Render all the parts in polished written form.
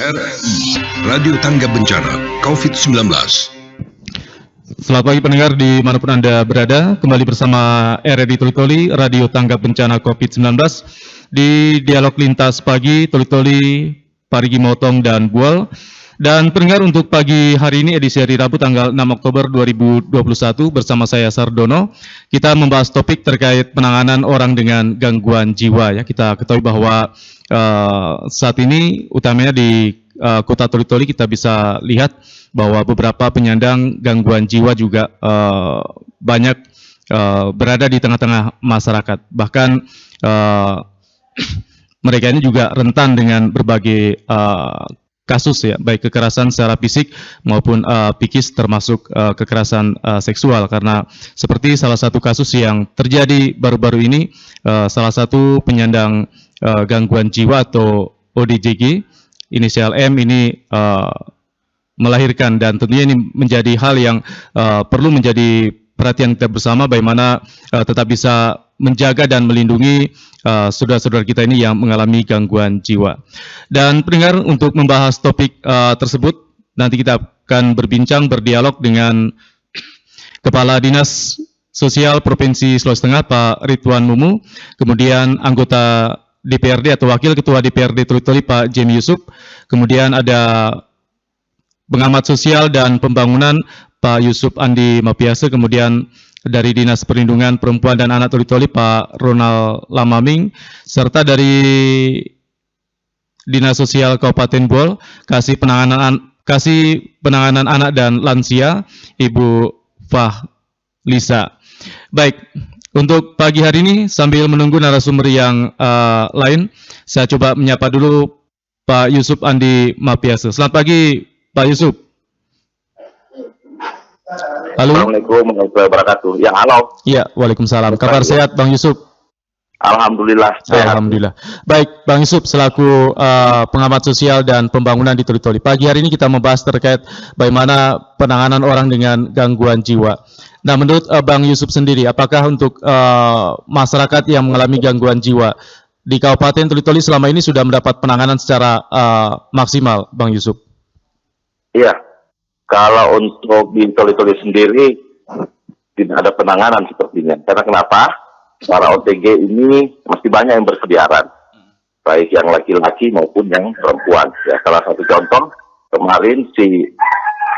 RRI Radio Tangga Bencana COVID-19. Selamat pagi pendengar dimanapun Anda berada, kembali bersama RRI Toli-Toli, Radio Tanggap Bencana COVID-19 di Dialog Lintas Pagi, Toli-Toli, Parigi Motong, dan Bual. Dan pendengar, untuk pagi hari ini edisi hari Rabu tanggal 6 Oktober 2021 bersama saya Sardono, kita membahas topik terkait penanganan orang dengan gangguan jiwa. Ya, kita ketahui bahwa saat ini utamanya di kota Toli-Toli kita bisa lihat bahwa beberapa penyandang gangguan jiwa juga banyak berada di tengah-tengah masyarakat. Bahkan mereka ini juga rentan dengan berbagai kasus, ya, baik kekerasan secara fisik maupun psikis, termasuk kekerasan seksual. Karena seperti salah satu kasus yang terjadi baru-baru ini, salah satu penyandang gangguan jiwa atau ODGJ inisial M ini melahirkan, dan tentunya ini menjadi hal yang perlu menjadi perhatian kita bersama, bagaimana tetap bisa menjaga dan melindungi saudara-saudara kita ini yang mengalami gangguan jiwa. Dan pendengar, untuk membahas topik tersebut, nanti kita akan berdialog dengan Kepala Dinas Sosial Provinsi Sulawesi Tengah, Pak Ridwan Mumu, kemudian anggota DPRD atau Wakil Ketua DPRD Toli-Toli, Pak Jemi Yusuf, kemudian ada pengamat sosial dan pembangunan, Pak Yusuf Andi Mapiase, kemudian dari Dinas Perlindungan Perempuan dan Anak Toli-Toli, Pak Ronald Lamaming, serta dari Dinas Sosial Kabupaten Bol, Kasih Penanganan Anak dan Lansia, Ibu Fahlisa. Baik, untuk pagi hari ini sambil menunggu narasumber yang lain, saya coba menyapa dulu Pak Yusuf Andi Mapiase. Selamat pagi, Pak Yusuf. Halo. Assalamualaikum warahmatullahi wabarakatuh. Ya, halo. Iya, waalaikumsalam. Kabar sehat, Bang Yusuf? Alhamdulillah sehat. Alhamdulillah. Baik, Bang Yusuf selaku pengamat sosial dan pembangunan di Toli-Toli. Pagi hari ini kita membahas terkait bagaimana penanganan orang dengan gangguan jiwa. Nah, menurut Bang Yusuf sendiri, apakah untuk masyarakat yang mengalami gangguan jiwa di Kabupaten Toli-Toli selama ini sudah mendapat penanganan secara maksimal, Bang Yusuf? Iya. Kalau untuk di Toli-Toli sendiri tidak ada penanganan sepertinya. Karena kenapa? Para OTG ini masih banyak yang berkeliaran, baik yang laki-laki maupun yang perempuan. Ya, salah satu contoh kemarin si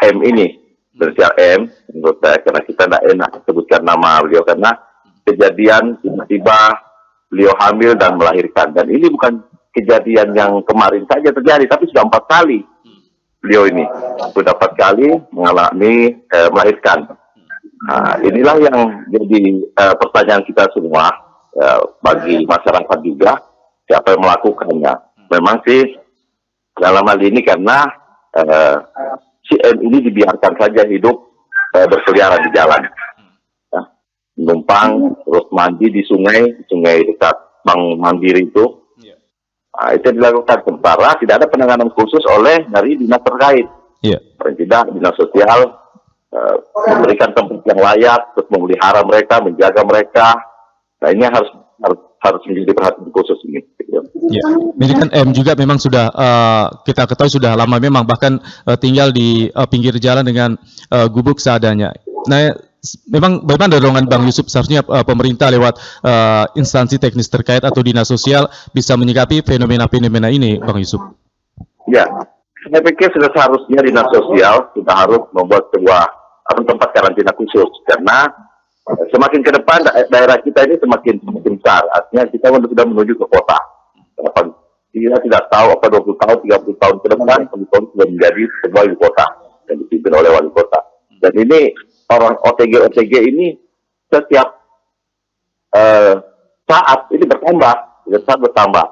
M ini, berinisial M, menurut saya, karena kita tidak enak sebutkan nama beliau karena kejadian tiba-tiba beliau hamil dan melahirkan. Dan ini bukan kejadian yang kemarin saja terjadi, tapi sudah 4 kali. Beliau ini sudah 4 kali mengalami melahirkan. Nah, inilah yang jadi pertanyaan kita semua, bagi masyarakat juga, siapa yang melakukannya. Memang sih dalam hal ini karena si M ini dibiarkan saja hidup berkeliaran di jalan, menumpang terus mandi di sungai dekat Bank Mandiri itu. Nah, itu dilakukan sementara tidak ada penanganan khusus oleh dari dinas terkait. Paling tidak dinas sosial memberikan tempat yang layak, terus memelihara mereka, menjaga mereka. Nah, ini harus menjadi perhatian khusus ini. Ya, ini kan M juga memang sudah kita ketahui sudah lama memang bahkan tinggal di pinggir jalan dengan gubuk seadanya. Nah, memang bagaimana dorongan Bang Yusuf, seharusnya pemerintah lewat instansi teknis terkait atau dinas sosial bisa menyikapi fenomena-fenomena ini, Bang Yusuf? Ya, saya pikir sudah seharusnya dinas sosial sudah harus membuat sebuah tempat karantina khusus, karena semakin ke depan daerah kita ini semakin besar, artinya kita sudah menuju ke kota. Kita tidak tahu apa 20 tahun, 30 tahun ke depan, Toli-Toli sudah menjadi sebuah ibu kota yang dipimpin oleh wali kota. Dan ini orang OTG ini setiap saat ini bertambah.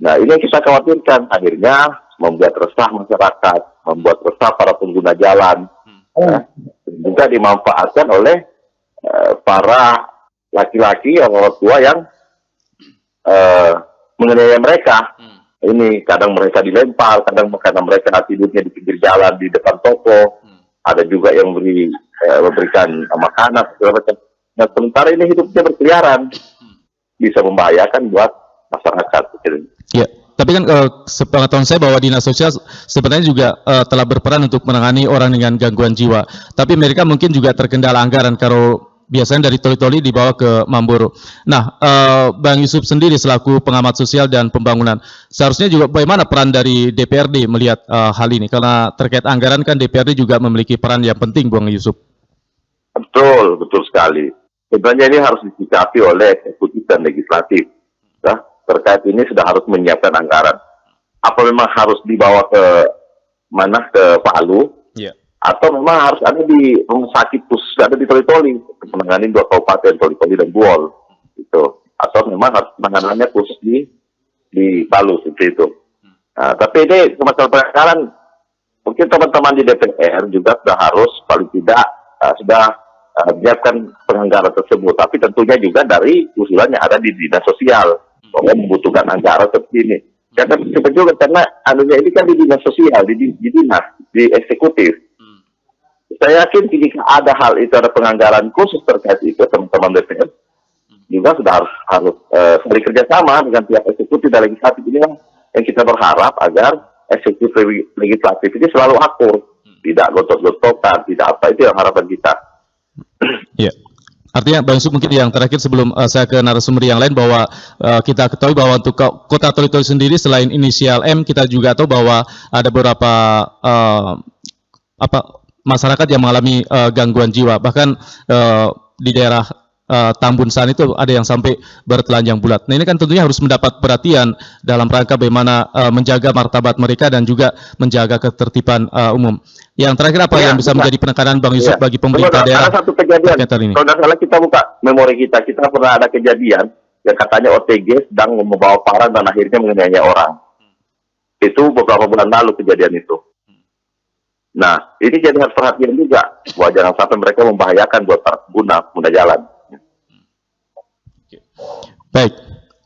Nah, ini yang kita khawatirkan, akhirnya membuat resah masyarakat, membuat resah para pengguna jalan, juga dimanfaatkan oleh para laki-laki orang tua yang menganiaya mereka. Ini kadang mereka dilempar, kadang mereka tidurnya di pinggir jalan di depan toko. Ada juga yang memberikan makanan segala macam. Nah, sementara ini hidupnya berkeliaran, bisa membahayakan buat masyarakat. Ya, tapi kan sepengetahuan saya bahwa dinas sosial sebenarnya juga telah berperan untuk menangani orang dengan gangguan jiwa. Tapi mereka mungkin juga terkendala anggaran kalau biasanya dari Toli-Toli dibawa ke Mamboro. Nah, Bang Yusuf sendiri selaku pengamat sosial dan pembangunan, seharusnya juga bagaimana peran dari DPRD melihat hal ini? Karena terkait anggaran kan DPRD juga memiliki peran yang penting, Bang Yusuf. Betul, betul sekali. Sebenarnya ini harus disikapi oleh eksekutif dan legislatif. Ya, terkait ini sudah harus menyiapkan anggaran. Apa memang harus dibawa ke mana, ke Palu? Iya. Atau memang harus ada di rumah sakit khusus, ada di Toli-Toli untuk menangani 2 kabupaten, Toli-Toli dan Buol, gitu. Atau memang harus penanganannya khusus di Palu seperti itu. Nah, tapi ini masalah penganggaran, mungkin teman-teman di DPR juga sudah harus paling tidak sudah menyiapkan penganggaran tersebut. Tapi tentunya juga dari usulan yang ada di dinas sosial bahwa membutuhkan anggaran seperti ini. Karena juga karena anunya ini kan di dinas sosial, di dinas, di eksekutif. Saya yakin jika ada hal itu, ada penganggaran khusus terkait itu, teman-teman DPR juga sudah harus saling kerjasama dengan pihak eksekutif dan legislatif. Ini yang kita berharap agar eksekutif legislatif ini selalu akur, tidak gontok-gontokan, tidak apa, itu yang harapan kita. Ya. Artinya Bang Yusuf mungkin yang terakhir sebelum saya ke narasumber yang lain bahwa kita ketahui bahwa untuk Kota Toli-Toli sendiri selain inisial M, kita juga tahu bahwa ada beberapa masyarakat yang mengalami gangguan jiwa. Bahkan di daerah Tambun San itu ada yang sampai bertelanjang bulat. Nah, ini kan tentunya harus mendapat perhatian dalam rangka bagaimana menjaga martabat mereka dan juga menjaga ketertiban umum. Yang terakhir apa yang bisa menjadi penekanan Bang Yusuf bagi pemerintah daerah? Ada satu kejadian, kalau tidak salah kita buka memori kita pernah ada kejadian yang katanya OTG sedang membawa parang dan akhirnya menganiaya orang. Itu beberapa bulan lalu kejadian itu. Nah, ini jadi harus perhatian juga, bahwa jangan sampai mereka membahayakan buat para pengguna jalan.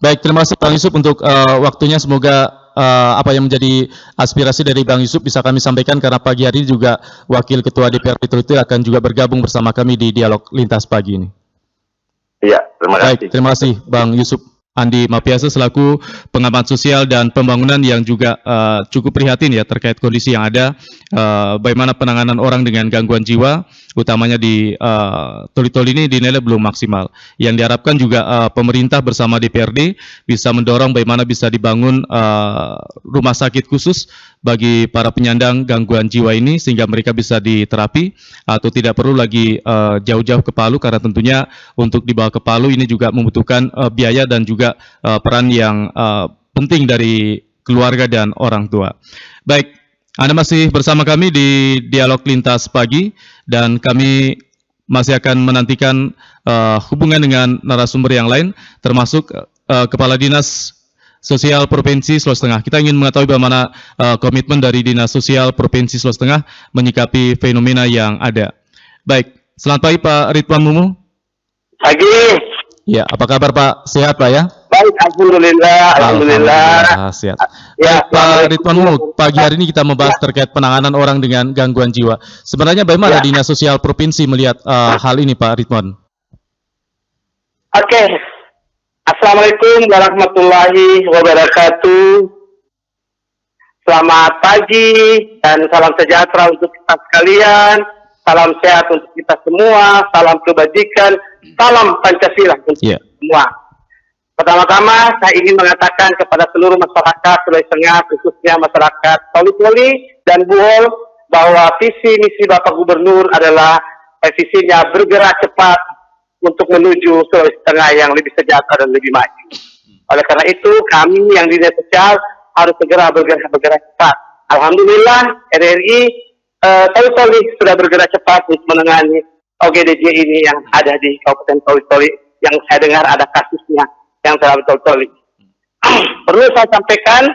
Baik, terima kasih Bang Yusuf untuk waktunya. Semoga apa yang menjadi aspirasi dari Bang Yusuf bisa kami sampaikan, karena pagi hari ini juga Wakil Ketua DPRD Toli-Toli akan juga bergabung bersama kami di dialog lintas pagi ini. Iya, terima kasih. Baik, terima kasih Bang Yusuf Andi Mapiasa selaku pengamat sosial dan pembangunan yang juga cukup prihatin ya terkait kondisi yang ada, bagaimana penanganan orang dengan gangguan jiwa, utamanya di Toli-Toli ini dinilai belum maksimal. Yang diharapkan juga pemerintah bersama DPRD bisa mendorong bagaimana bisa dibangun rumah sakit khusus bagi para penyandang gangguan jiwa ini sehingga mereka bisa diterapi atau tidak perlu lagi jauh-jauh ke Palu, karena tentunya untuk dibawa ke Palu ini juga membutuhkan biaya dan juga peran yang penting dari keluarga dan orang tua. Baik, Anda masih bersama kami di Dialog Lintas Pagi dan kami masih akan menantikan hubungan dengan narasumber yang lain, termasuk Kepala Dinas Sosial Provinsi Sulawesi Tengah. Kita ingin mengetahui bagaimana komitmen dari Dinas Sosial Provinsi Sulawesi Tengah menyikapi fenomena yang ada. Baik, selamat pagi Pak Ridwan Mumu. Pagi. Ya, apa kabar Pak? Sehat Pak ya? Baik, alhamdulillah. Sehat. Ya, Pak Ridwan Mumu, pagi hari ini kita membahas terkait penanganan orang dengan gangguan jiwa. Sebenarnya bagaimana Dinas Sosial Provinsi melihat hal ini Pak Ridwan? Oke. Assalamualaikum warahmatullahi wabarakatuh. Selamat pagi dan salam sejahtera untuk kita sekalian. Salam sehat untuk kita semua. Salam kebajikan. Salam Pancasila untuk kita semua. Pertama-tama saya ingin mengatakan kepada seluruh masyarakat Sulawesi Tengah, khususnya masyarakat Toli-Toli dan Buol, bahwa visi misi Bapak Gubernur adalah visinya bergerak cepat untuk menuju Sulawesi Tengah yang lebih sejahtera dan lebih maju. Oleh karena itu, kami yang di dinas sosial harus segera bergerak cepat. Alhamdulillah, RRI Toli-Toli sudah bergerak cepat untuk menangani OGDJ ini yang ada di Kabupaten Toli-Toli, yang saya dengar ada kasusnya yang telah Toli-Toli. Perlu saya sampaikan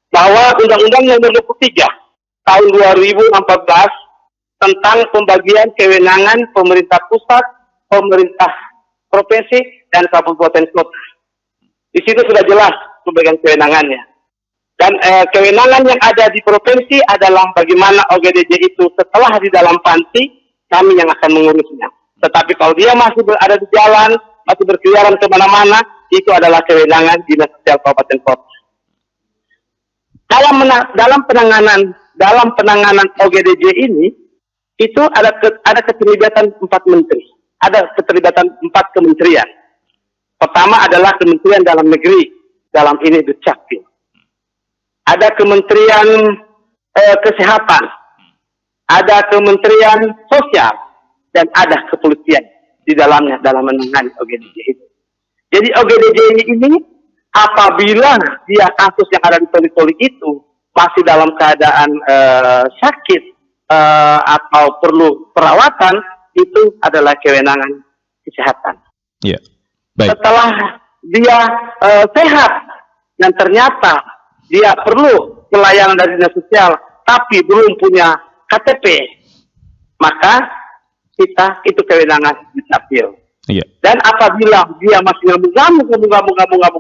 bahwa Undang-Undang Nomor 23 Tahun 2014 tentang pembagian kewenangan pemerintah pusat, pemerintah provinsi dan kabupaten kota. Di situ sudah jelas pembagian kewenangannya. Dan kewenangan yang ada di provinsi adalah bagaimana OGDJ itu setelah di dalam panti, kami yang akan mengurusnya. Tetapi kalau dia masih berada di jalan, masih berkeliaran kemana-mana, itu adalah kewenangan Dinas Sosial Kabupaten Kota. dalam penanganan OGDJ ini itu ada keterlibatan 4 menteri, ada keterlibatan 4 kementerian. Pertama adalah Kementerian Dalam Negeri, dalam ini Dukcapil. Ada Kementerian Kesehatan, ada Kementerian Sosial, dan ada kepolisian di dalamnya dalam menangani OGDJ itu. Jadi OGDJ ini apabila dia kasus yang ada di Toli-Toli itu masih dalam keadaan sakit atau perlu perawatan, itu adalah kewenangan kesehatan. Iya. Baik. Setelah dia sehat dan ternyata dia perlu pelayanan dari dinas sosial tapi belum punya KTP, maka itu kewenangan Dukcapil. Iya. Dan apabila dia masih ngamuk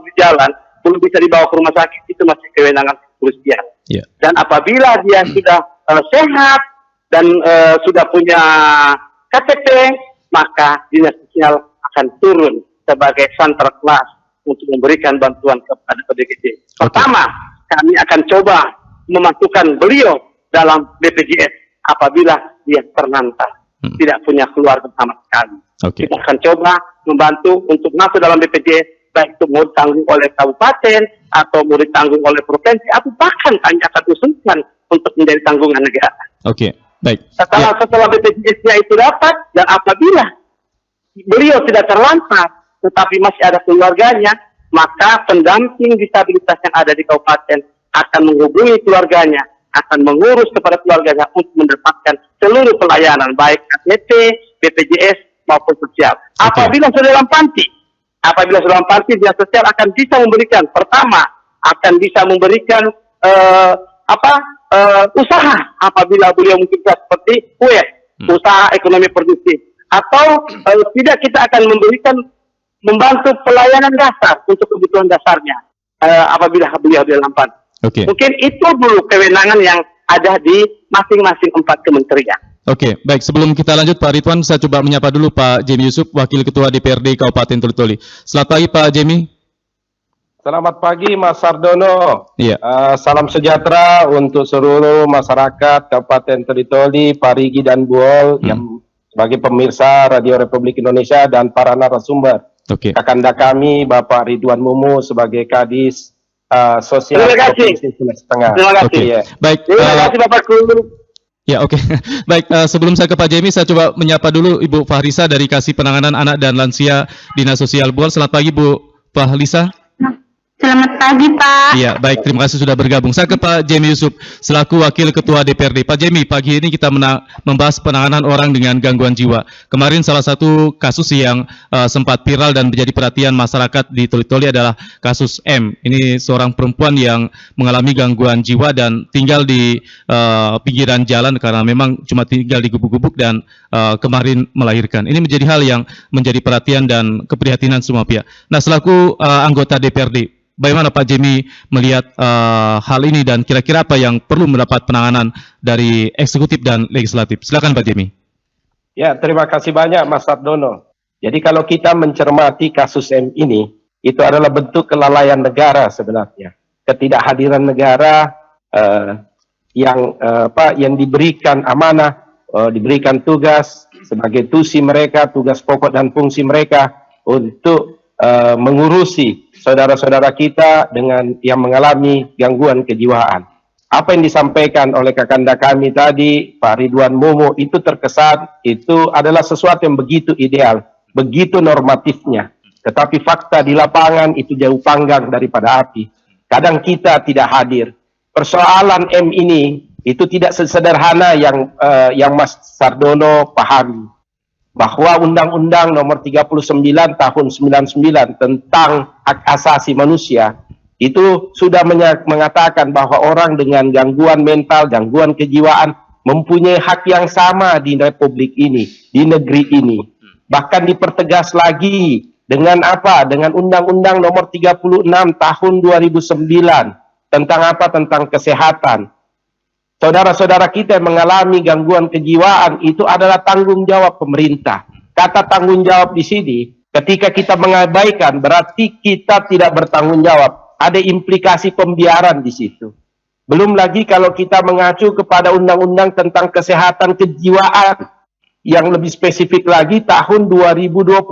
di jalan, belum bisa dibawa ke rumah sakit, itu masih kewenangan kepolisian. Iya. Dan apabila dia sudah sehat dan sudah punya KTP, maka dinas sosial akan turun sebagai santer kelas untuk memberikan bantuan kepada OGDJ. Pertama, kami akan coba memasukkan beliau dalam BPJS apabila dia terlantar, tidak punya keluarga sama sekali. Kita akan coba membantu untuk masuk dalam BPJS, baik itu mau ditanggung oleh kabupaten atau mau ditanggung oleh provinsi, atau bahkan kami akan usulkan untuk menjadi tanggungan negara. Baik. Setelah BPJS-nya itu dapat, dan apabila beliau tidak terlantar, tetapi masih ada keluarganya, maka pendamping disabilitas yang ada di kabupaten akan menghubungi keluarganya, akan mengurus kepada keluarganya untuk mendapatkan seluruh pelayanan, baik KTP, BPJS, maupun sosial. Apabila sudah dalam panti, dinas sosial akan bisa memberikan, pertama, akan bisa memberikan usaha apabila beliau mungkin seperti usaha ekonomi produktif, atau tidak, kita akan membantu pelayanan dasar untuk kebutuhan dasarnya apabila beliau dalam panti. Mungkin itu dulu kewenangan yang ada di masing-masing 4 kementerian. Baik. Sebelum kita lanjut Pak Ridwan, saya coba menyapa dulu Pak Jemi Yusuf, Wakil Ketua DPRD Kabupaten Toli-Toli. Selamat pagi Pak Jemi. Selamat pagi Mas Sardono. Iya. Salam sejahtera untuk seluruh masyarakat Kabupaten Toli-Toli, Parigi dan Buol yang sebagai pemirsa Radio Republik Indonesia dan para narasumber. Kakanda kami Bapak Ridwan Mumu sebagai Kadis Sosial Provinsi Sulawesi Tengah. Terima kasih. Baik. Terima kasih Bapak Guru. Ya, baik, sebelum saya ke Pak Jemi, saya coba menyapa dulu Ibu Fahrisa dari Kasih Penanganan Anak dan Lansia Dinas Sosial Buol. Selamat pagi Bu Fahrisa. Selamat pagi Pak. Iya, baik, terima kasih sudah bergabung. Saya ke Pak Jemi Yusuf selaku Wakil Ketua DPRD. Pak Jemi, pagi ini kita membahas penanganan orang dengan gangguan jiwa. Kemarin salah satu kasus yang sempat viral dan menjadi perhatian masyarakat di Toli-Toli adalah kasus M. Ini seorang perempuan yang mengalami gangguan jiwa dan tinggal di pinggiran jalan karena memang cuma tinggal di gubuk-gubuk dan kemarin melahirkan. Ini menjadi hal yang menjadi perhatian dan keprihatinan semua pihak. Nah, selaku anggota DPRD, bagaimana Pak Jemi melihat hal ini dan kira-kira apa yang perlu mendapat penanganan dari eksekutif dan legislatif? Silakan Pak Jemi. Ya, terima kasih banyak Mas Sardono. Jadi kalau kita mencermati kasus M ini, itu adalah bentuk kelalaian negara sebenarnya. Ketidakhadiran negara yang diberikan amanah, diberikan tugas sebagai tugas pokok dan fungsi mereka untuk mengurusi saudara-saudara kita dengan yang mengalami gangguan kejiwaan. Apa yang disampaikan oleh kakanda kami tadi, Pak Ridwan Mumu, itu terkesan itu adalah sesuatu yang begitu ideal, begitu normatifnya. Tetapi fakta di lapangan itu jauh panggang daripada api. Kadang kita tidak hadir. Persoalan M ini itu tidak sesederhana yang Mas Sardono pahami. Bahwa Undang-Undang Nomor 39 Tahun 99 tentang hak asasi manusia itu sudah mengatakan bahwa orang dengan gangguan mental, gangguan kejiwaan mempunyai hak yang sama di republik ini, di negeri ini. Bahkan dipertegas lagi dengan apa? Dengan Undang-Undang Nomor 36 Tahun 2009 tentang apa? Tentang kesehatan. Saudara-saudara kita yang mengalami gangguan kejiwaan itu adalah tanggung jawab pemerintah. Kata tanggung jawab di sini, ketika kita mengabaikan berarti kita tidak bertanggung jawab. Ada implikasi pembiaran di situ. Belum lagi kalau kita mengacu kepada undang-undang tentang kesehatan kejiwaan yang lebih spesifik lagi tahun 2014.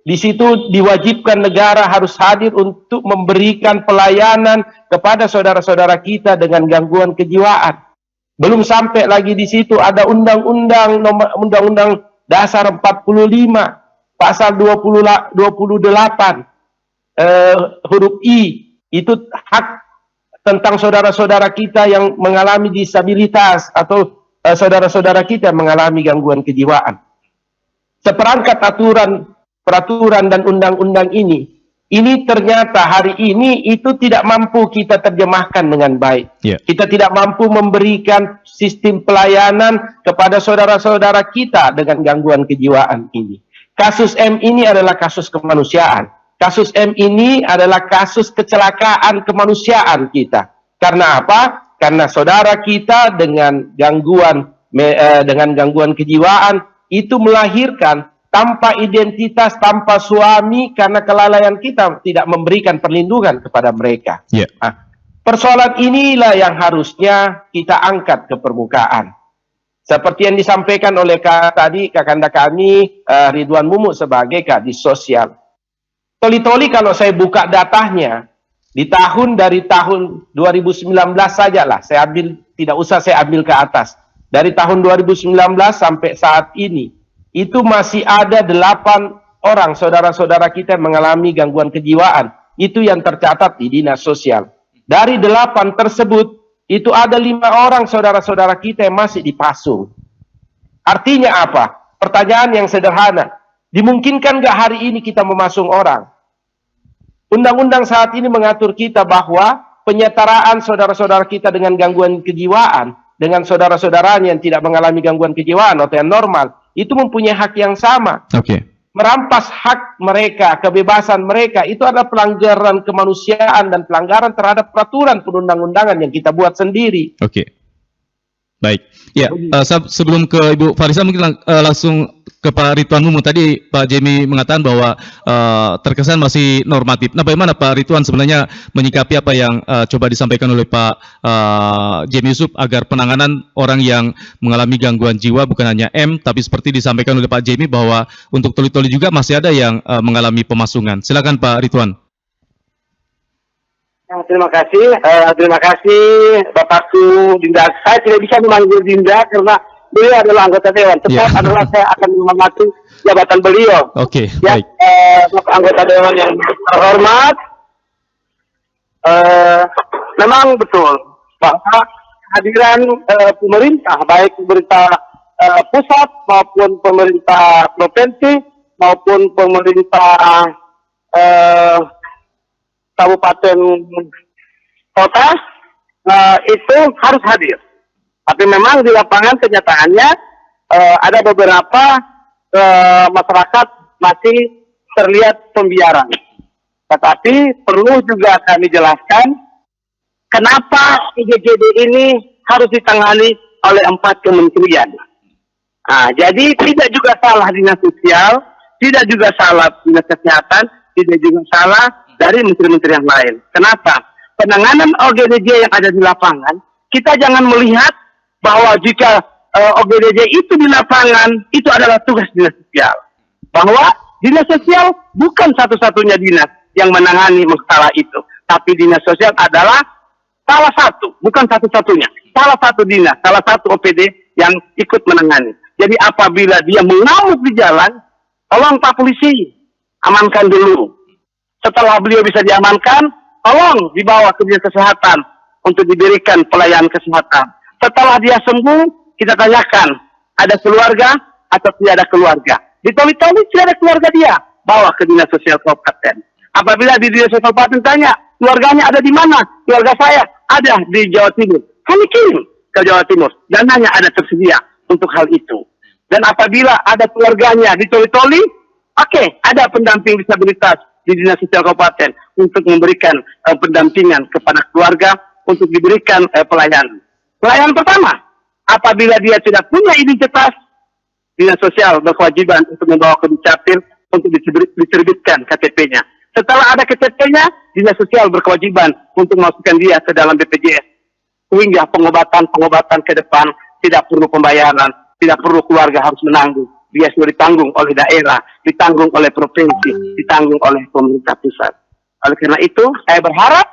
Di situ diwajibkan negara harus hadir untuk memberikan pelayanan kepada saudara-saudara kita dengan gangguan kejiwaan. Belum sampai lagi di situ ada undang-undang dasar 45 pasal 28 huruf I, itu hak tentang saudara-saudara kita yang mengalami disabilitas atau saudara-saudara kita yang mengalami gangguan kejiwaan. Seperangkat peraturan dan undang-undang ini ternyata hari ini itu tidak mampu kita terjemahkan dengan baik. Kita tidak mampu memberikan sistem pelayanan kepada saudara-saudara kita dengan gangguan kejiwaan ini. Kasus M ini adalah kasus kemanusiaan. Kasus M ini adalah kasus kecelakaan kemanusiaan kita. Karena apa? Karena saudara kita dengan gangguan kejiwaan itu melahirkan tanpa identitas, tanpa suami, karena kelalaian kita tidak memberikan perlindungan kepada mereka. Nah, persoalan inilah yang harusnya kita angkat ke permukaan. Seperti yang disampaikan oleh kakanda kami, Ridwan Mumu sebagai kadis sosial. Toli-toli kalau saya buka datanya, dari tahun 2019 sajalah, tidak usah saya ambil ke atas. Dari tahun 2019 sampai saat ini, itu masih ada 8 orang saudara-saudara kita yang mengalami gangguan kejiwaan. Itu yang tercatat di dinas sosial. Dari 8 tersebut, itu ada 5 orang saudara-saudara kita yang masih dipasung. Artinya apa? Pertanyaan yang sederhana. Dimungkinkan nggak hari ini kita memasung orang? Undang-undang saat ini mengatur kita bahwa penyetaraan saudara-saudara kita dengan gangguan kejiwaan, dengan saudara-saudaranya yang tidak mengalami gangguan kejiwaan atau yang normal, itu mempunyai hak yang sama. Merampas hak mereka, kebebasan mereka, itu adalah pelanggaran kemanusiaan dan pelanggaran terhadap peraturan perundang-undangan yang kita buat sendiri. Baik. Ya, sebelum ke Ibu Farisa mungkin langsung ke Pak Ridwan Mumu. Tadi Pak Jemi mengatakan bahwa terkesan masih normatif. Nah, bagaimana Pak Ridwan sebenarnya menyikapi apa yang coba disampaikan oleh Pak Jemi Yusuf agar penanganan orang yang mengalami gangguan jiwa bukan hanya M, tapi seperti disampaikan oleh Pak Jemi bahwa untuk toli-toli juga masih ada yang mengalami pemasungan. Silakan Pak Ridwan. Terima kasih Bapakku Dinda. Saya tidak bisa memanggil Dinda karena beliau adalah anggota dewan. Tetap adalah saya akan menghormati jabatan beliau. Baik. Bapak anggota dewan yang terhormat, memang betul bahwa kehadiran pemerintah, baik pemerintah pusat maupun pemerintah provinsi maupun pemerintah kabupaten kota itu harus hadir. Tapi memang di lapangan kenyataannya ada beberapa masyarakat masih terlihat pembiaran. Tetapi perlu juga kami jelaskan kenapa IGGD ini harus ditangani oleh 4 kementerian. Jadi tidak juga salah dinas sosial, tidak juga salah dinas kesehatan, tidak juga salah dari menteri-menteri yang lain. Kenapa? Penanganan OGDJ yang ada di lapangan, kita jangan melihat bahwa jika OGDJ itu di lapangan, itu adalah tugas dinas sosial. Bahwa dinas sosial bukan satu-satunya dinas yang menangani masalah itu. Tapi dinas sosial adalah salah satu, bukan satu-satunya. Salah satu dinas, salah satu OPD yang ikut menangani. Jadi apabila dia mengamuk di jalan, tolong Pak Polisi, amankan dulu. Setelah beliau bisa diamankan, tolong dibawa ke dinas kesehatan untuk diberikan pelayanan kesehatan. Setelah dia sembuh, kita tanyakan, ada keluarga atau tidak ada keluarga. Di Toli-Toli tidak ada keluarga dia, bawa ke dinas sosial kabupaten. Apabila di dinas sosial kabupaten tanya, keluarganya ada di mana? Keluarga saya ada di Jawa Timur. Kami kirim ke Jawa Timur. Dan hanya ada tersedia untuk hal itu. Dan apabila ada keluarganya di Toli-Toli, oke, ada pendamping disabilitas di dinas sosial kabupaten untuk memberikan pendampingan kepada keluarga untuk diberikan pelayanan. Pelayanan pertama, apabila dia tidak punya identitas, dinas sosial berkewajiban untuk membawa ke Dukcapil untuk diterbitkan KTP-nya. Setelah ada KTP-nya, dinas sosial berkewajiban untuk memasukkan dia ke dalam BPJS. Sehingga pengobatan ke depan tidak perlu pembayaran, tidak perlu keluarga harus menanggung. Dia sudah ditanggung oleh daerah, ditanggung oleh provinsi, ditanggung oleh pemerintah pusat. Oleh karena itu, saya berharap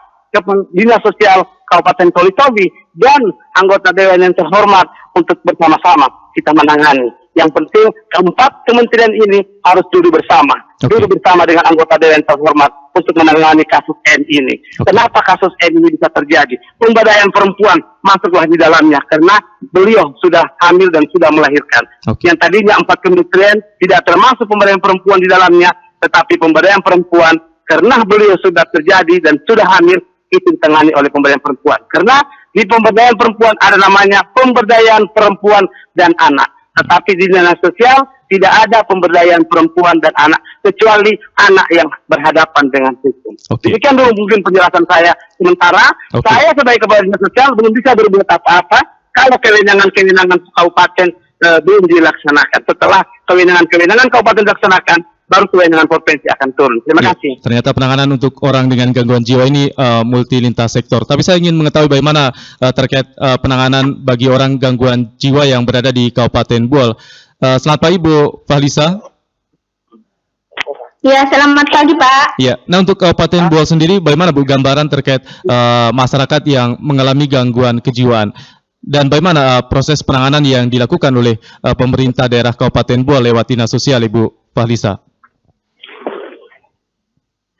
Dinas Sosial Kabupaten Toli-Tobi dan anggota Dewan yang terhormat untuk bersama-sama kita menangani. Yang penting keempat kementerian ini harus duduk bersama. Duduk bersama dengan anggota Dewan terhormat untuk menangani kasus N ini. Kenapa kasus N ini bisa terjadi? Pemberdayaan perempuan masuklah di dalamnya karena beliau sudah hamil dan sudah melahirkan. Yang tadinya 4 kementerian tidak termasuk pemberdayaan perempuan di dalamnya, tetapi pemberdayaan perempuan karena beliau sudah terjadi dan sudah hamil itu ditangani oleh pemberdayaan perempuan. Karena di pemberdayaan perempuan ada namanya pemberdayaan perempuan dan anak. Tetapi di dinas sosial tidak ada pemberdayaan perempuan dan anak kecuali anak yang berhadapan dengan hukum. Demikian dulu mungkin penjelasan saya. Sementara saya sebagai kepala dinas sosial belum bisa berbuat apa-apa kalau kewenangan-kewenangan kabupaten belum dilaksanakan. Setelah kewenangan-kewenangan kabupaten dilaksanakan, baru kewenangan provinsi akan turun. Terima kasih. Ternyata penanganan untuk orang dengan gangguan jiwa ini multi lintas sektor. Tapi saya ingin mengetahui bagaimana terkait penanganan bagi orang gangguan jiwa yang berada di Kabupaten Buol. Selamat pagi Bu Fahlisa. Ya, selamat pagi Pak. Ya, nah untuk Kabupaten Buol sendiri bagaimana Bu gambaran terkait masyarakat yang mengalami gangguan kejiwaan? Dan bagaimana proses penanganan yang dilakukan oleh pemerintah daerah Kabupaten Buol lewat Dinas Sosial Ibu Fahlisa?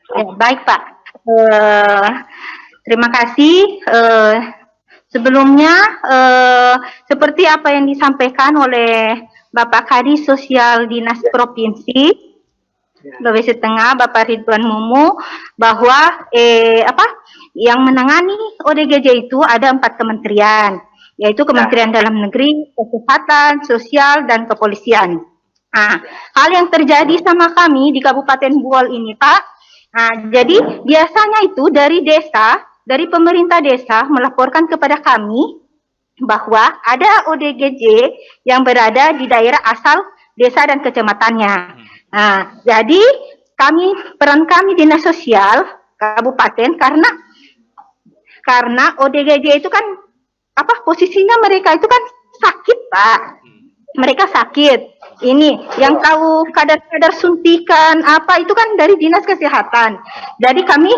Ya, baik Pak. Terima kasih. Sebelumnya, seperti apa yang disampaikan oleh Bapak Kadis Sosial Dinas Provinsi Sulawesi Tengah, Bapak Ridwan Mumu, bahwa yang menangani ODGJ itu ada 4 kementerian, yaitu Kementerian Dalam Negeri, Kesehatan, Sosial, dan Kepolisian. Nah, hal yang terjadi sama kami di Kabupaten Buol ini, Pak. Nah, jadi biasanya itu dari desa, dari pemerintah desa melaporkan kepada kami bahwa ada ODGJ yang berada di daerah asal desa dan kecamatannya. Nah, jadi peran kami dinas sosial kabupaten karena ODGJ itu kan posisinya mereka itu kan sakit Pak. Mereka sakit. Ini yang tahu kadar-kadar suntikan itu kan dari dinas kesehatan. Jadi kami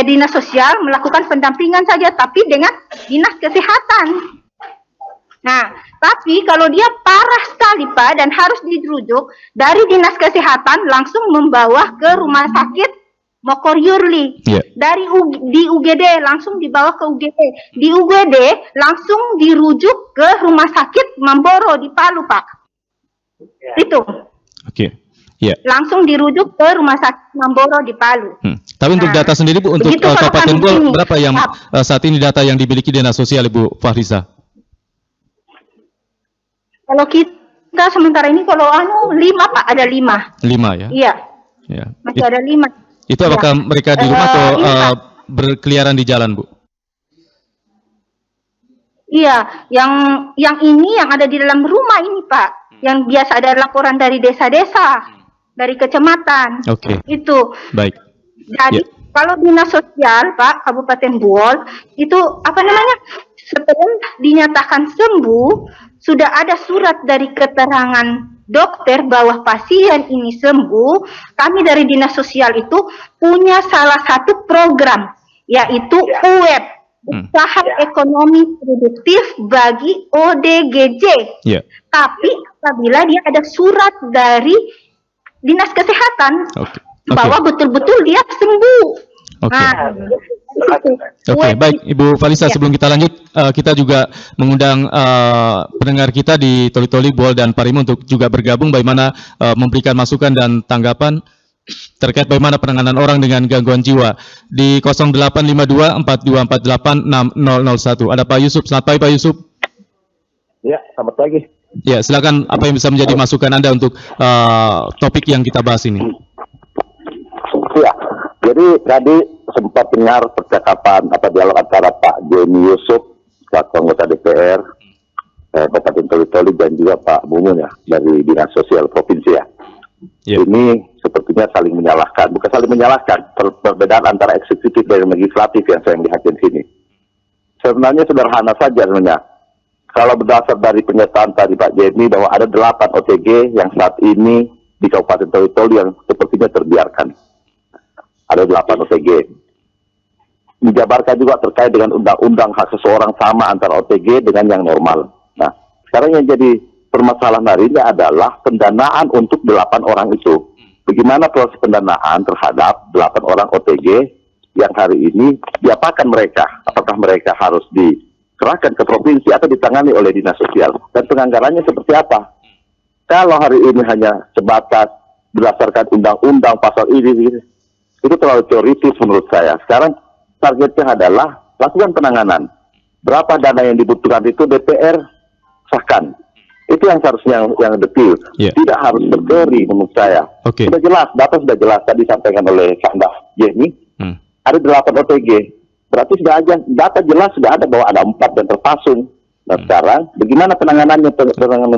dinas sosial melakukan pendampingan saja, tapi dengan dinas kesehatan. Nah, tapi kalau dia parah sekali Pak dan harus dirujuk dari dinas kesehatan langsung membawa ke rumah sakit Mokoryurli. Di UGD langsung dibawa ke UGD. Di UGD langsung dirujuk ke rumah sakit Mamboro di Palu Pak. Itu. Langsung dirujuk ke rumah sakit Mamboro di Palu. Tapi untuk data sendiri Bu, untuk Kabupaten Buol berapa yang saat ini data yang dimiliki Dinas Sosial Ibu Fahlisa? Kalau kita sementara ini kalau 5 Pak, ada 5. 5 ya? Iya. Masih ada 5. Itu apakah mereka di rumah atau berkeliaran di jalan Bu? Iya, yang ini yang ada di dalam rumah ini Pak, yang biasa ada laporan dari desa-desa, dari kecamatan. Itu. Baik. Jadi kalau dinas sosial Pak Kabupaten Buol itu setelah dinyatakan sembuh sudah ada surat dari keterangan dokter bahwa pasien ini sembuh. Kami dari dinas sosial itu punya salah satu program yaitu UEP, usaha ekonomi produktif bagi ODGJ. Tapi apabila dia ada surat dari dinas kesehatan bahwa betul-betul dia sembuh. Baik Ibu Fahlisa, sebelum kita lanjut kita juga mengundang pendengar kita di Toli-Toli, Buol dan Parimo untuk juga bergabung bagaimana memberikan masukan dan tanggapan terkait bagaimana penanganan orang dengan gangguan jiwa di 0852 4248 6001. Ada Pak Yusuf. Selamat pagi Pak Yusuf. Ya, selamat pagi. Ya, silakan apa yang bisa menjadi masukan Anda untuk topik yang kita bahas ini. Ya, jadi tadi sempat dengar percakapan dialog antara Pak Joni Yusuf, selaku anggota DPR, Kabupaten Toli-Toli, dan juga Pak Mumun ya dari Dinas Sosial Provinsi ya. Yeah. Ini sepertinya saling menyalahkan. Bukan saling menyalahkan, perbedaan antara eksekutif dan legislatif yang saya lihat di sini. Sebenarnya sederhana saja sebenarnya. Kalau berdasar dari pernyataan tadi Pak Jemi bahwa ada 8 OTG yang saat ini di Kabupaten Toli-Toli yang sepertinya terbiarkan. Ada 8 OTG. Dijabarkan juga terkait dengan undang-undang hak seseorang sama antara OTG dengan yang normal. Nah, sekarang yang jadi permasalahan hari ini adalah pendanaan untuk 8 orang itu. Bagaimana proses pendanaan terhadap 8 orang OTG yang hari ini diapakan mereka? Apakah mereka harus diserahkan ke provinsi atau ditangani oleh dinas sosial? Dan penganggarannya seperti apa? Kalau hari ini hanya sebatas berdasarkan undang-undang pasal ini, itu terlalu teoritis menurut saya. Sekarang targetnya adalah lakukan penanganan. Berapa dana yang dibutuhkan itu DPR sahkan. Itu yang seharusnya yang detil. Yeah. Tidak harus berteori menurut saya. Oke. Sudah jelas, data sudah jelas tadi disampaikan oleh Kanda Jemi. Ada 8 OTG. Berarti sudah aja data jelas sudah ada bahwa ada 4 yang terpasung. Nah sekarang bagaimana penanganannya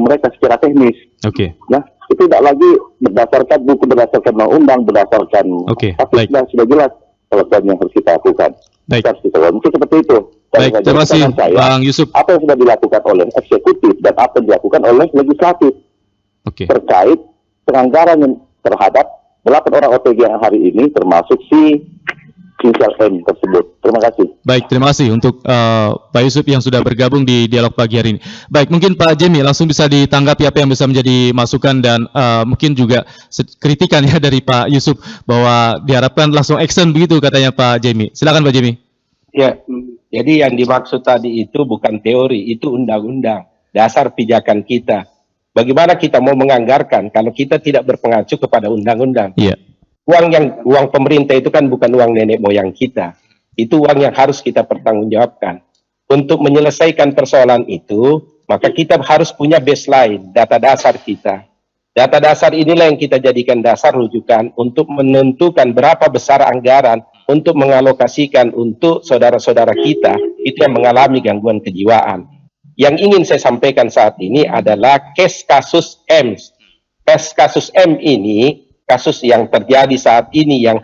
mereka secara teknis? Oke. Nah itu tidak lagi berdasarkan buku, berdasarkan undang, berdasarkan tapi sudah jelas kalau yang harus kita lakukan. Baik. Mungkin seperti itu. Baik, terima kasih Bang Yusuf. Apa yang sudah dilakukan oleh eksekutif dan apa yang dilakukan oleh legislatif terkait penganggaran yang terhadap 8 orang OTG yang hari ini termasuk si inisial M tersebut. Terima kasih. Baik, terima kasih untuk Pak Yusuf yang sudah bergabung di dialog pagi hari ini. Baik, mungkin Pak Jemi langsung bisa ditanggapi apa yang bisa menjadi masukan dan mungkin juga kritikan ya dari Pak Yusuf bahwa diharapkan langsung action begitu katanya Pak Jemi. Silakan Pak Jemi. Ya, jadi yang dimaksud tadi itu bukan teori, itu undang-undang, dasar pijakan kita. Bagaimana kita mau menganggarkan kalau kita tidak berpengacu kepada undang-undang? Iya. Uang pemerintah itu kan bukan uang nenek moyang kita. Itu uang yang harus kita pertanggungjawabkan. Untuk menyelesaikan persoalan itu, maka kita harus punya baseline, data dasar kita. Data dasar inilah yang kita jadikan dasar rujukan untuk menentukan berapa besar anggaran untuk mengalokasikan untuk saudara-saudara kita itu yang mengalami gangguan kejiwaan. Yang ingin saya sampaikan saat ini adalah kasus M. Kasus M ini, kasus yang terjadi saat ini yang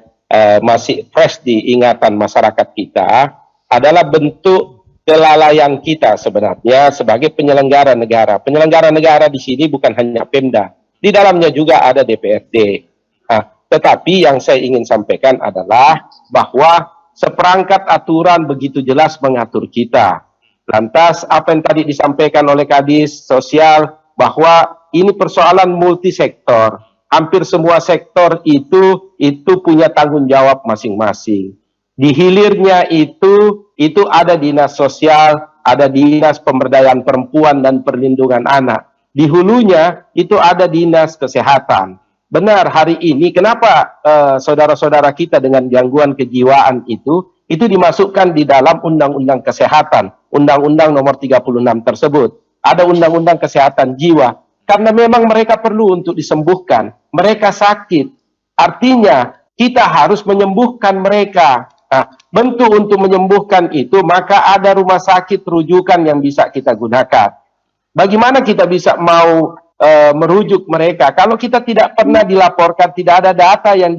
masih fresh di ingatan masyarakat kita, adalah bentuk kelalaian kita sebenarnya sebagai penyelenggara negara. Penyelenggara negara di sini bukan hanya Pemda, di dalamnya juga ada DPRD. Tetapi yang saya ingin sampaikan adalah bahwa seperangkat aturan begitu jelas mengatur kita. Lantas apa yang tadi disampaikan oleh Kadis Sosial bahwa ini persoalan multisektor. Hampir semua sektor itu punya tanggung jawab masing-masing. Di hilirnya itu ada dinas sosial, ada dinas pemberdayaan perempuan dan perlindungan anak. Di hulunya itu ada dinas kesehatan. Benar, hari ini kenapa saudara-saudara kita dengan gangguan kejiwaan itu dimasukkan di dalam Undang-Undang Kesehatan, Undang-Undang Nomor 36 tersebut. Ada Undang-Undang Kesehatan Jiwa, karena memang mereka perlu untuk disembuhkan. Mereka sakit, artinya kita harus menyembuhkan mereka. Nah, bentuk untuk menyembuhkan itu, maka ada rumah sakit rujukan yang bisa kita gunakan. Bagaimana kita bisa mau merujuk mereka kalau kita tidak pernah dilaporkan, tidak ada data yang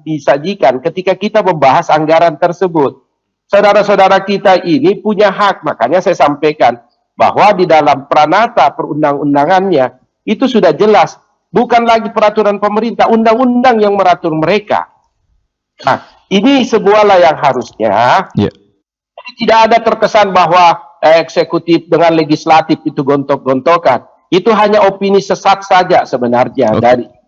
disajikan ketika kita membahas anggaran tersebut. Saudara-saudara kita ini punya hak, makanya saya sampaikan bahwa di dalam pranata perundang-undangannya itu sudah jelas, bukan lagi peraturan pemerintah, undang-undang yang meratur mereka. Nah, ini sebuahlah yang harusnya tidak ada terkesan bahwa eksekutif dengan legislatif itu gontok-gontokan. Itu hanya opini sesat saja sebenarnya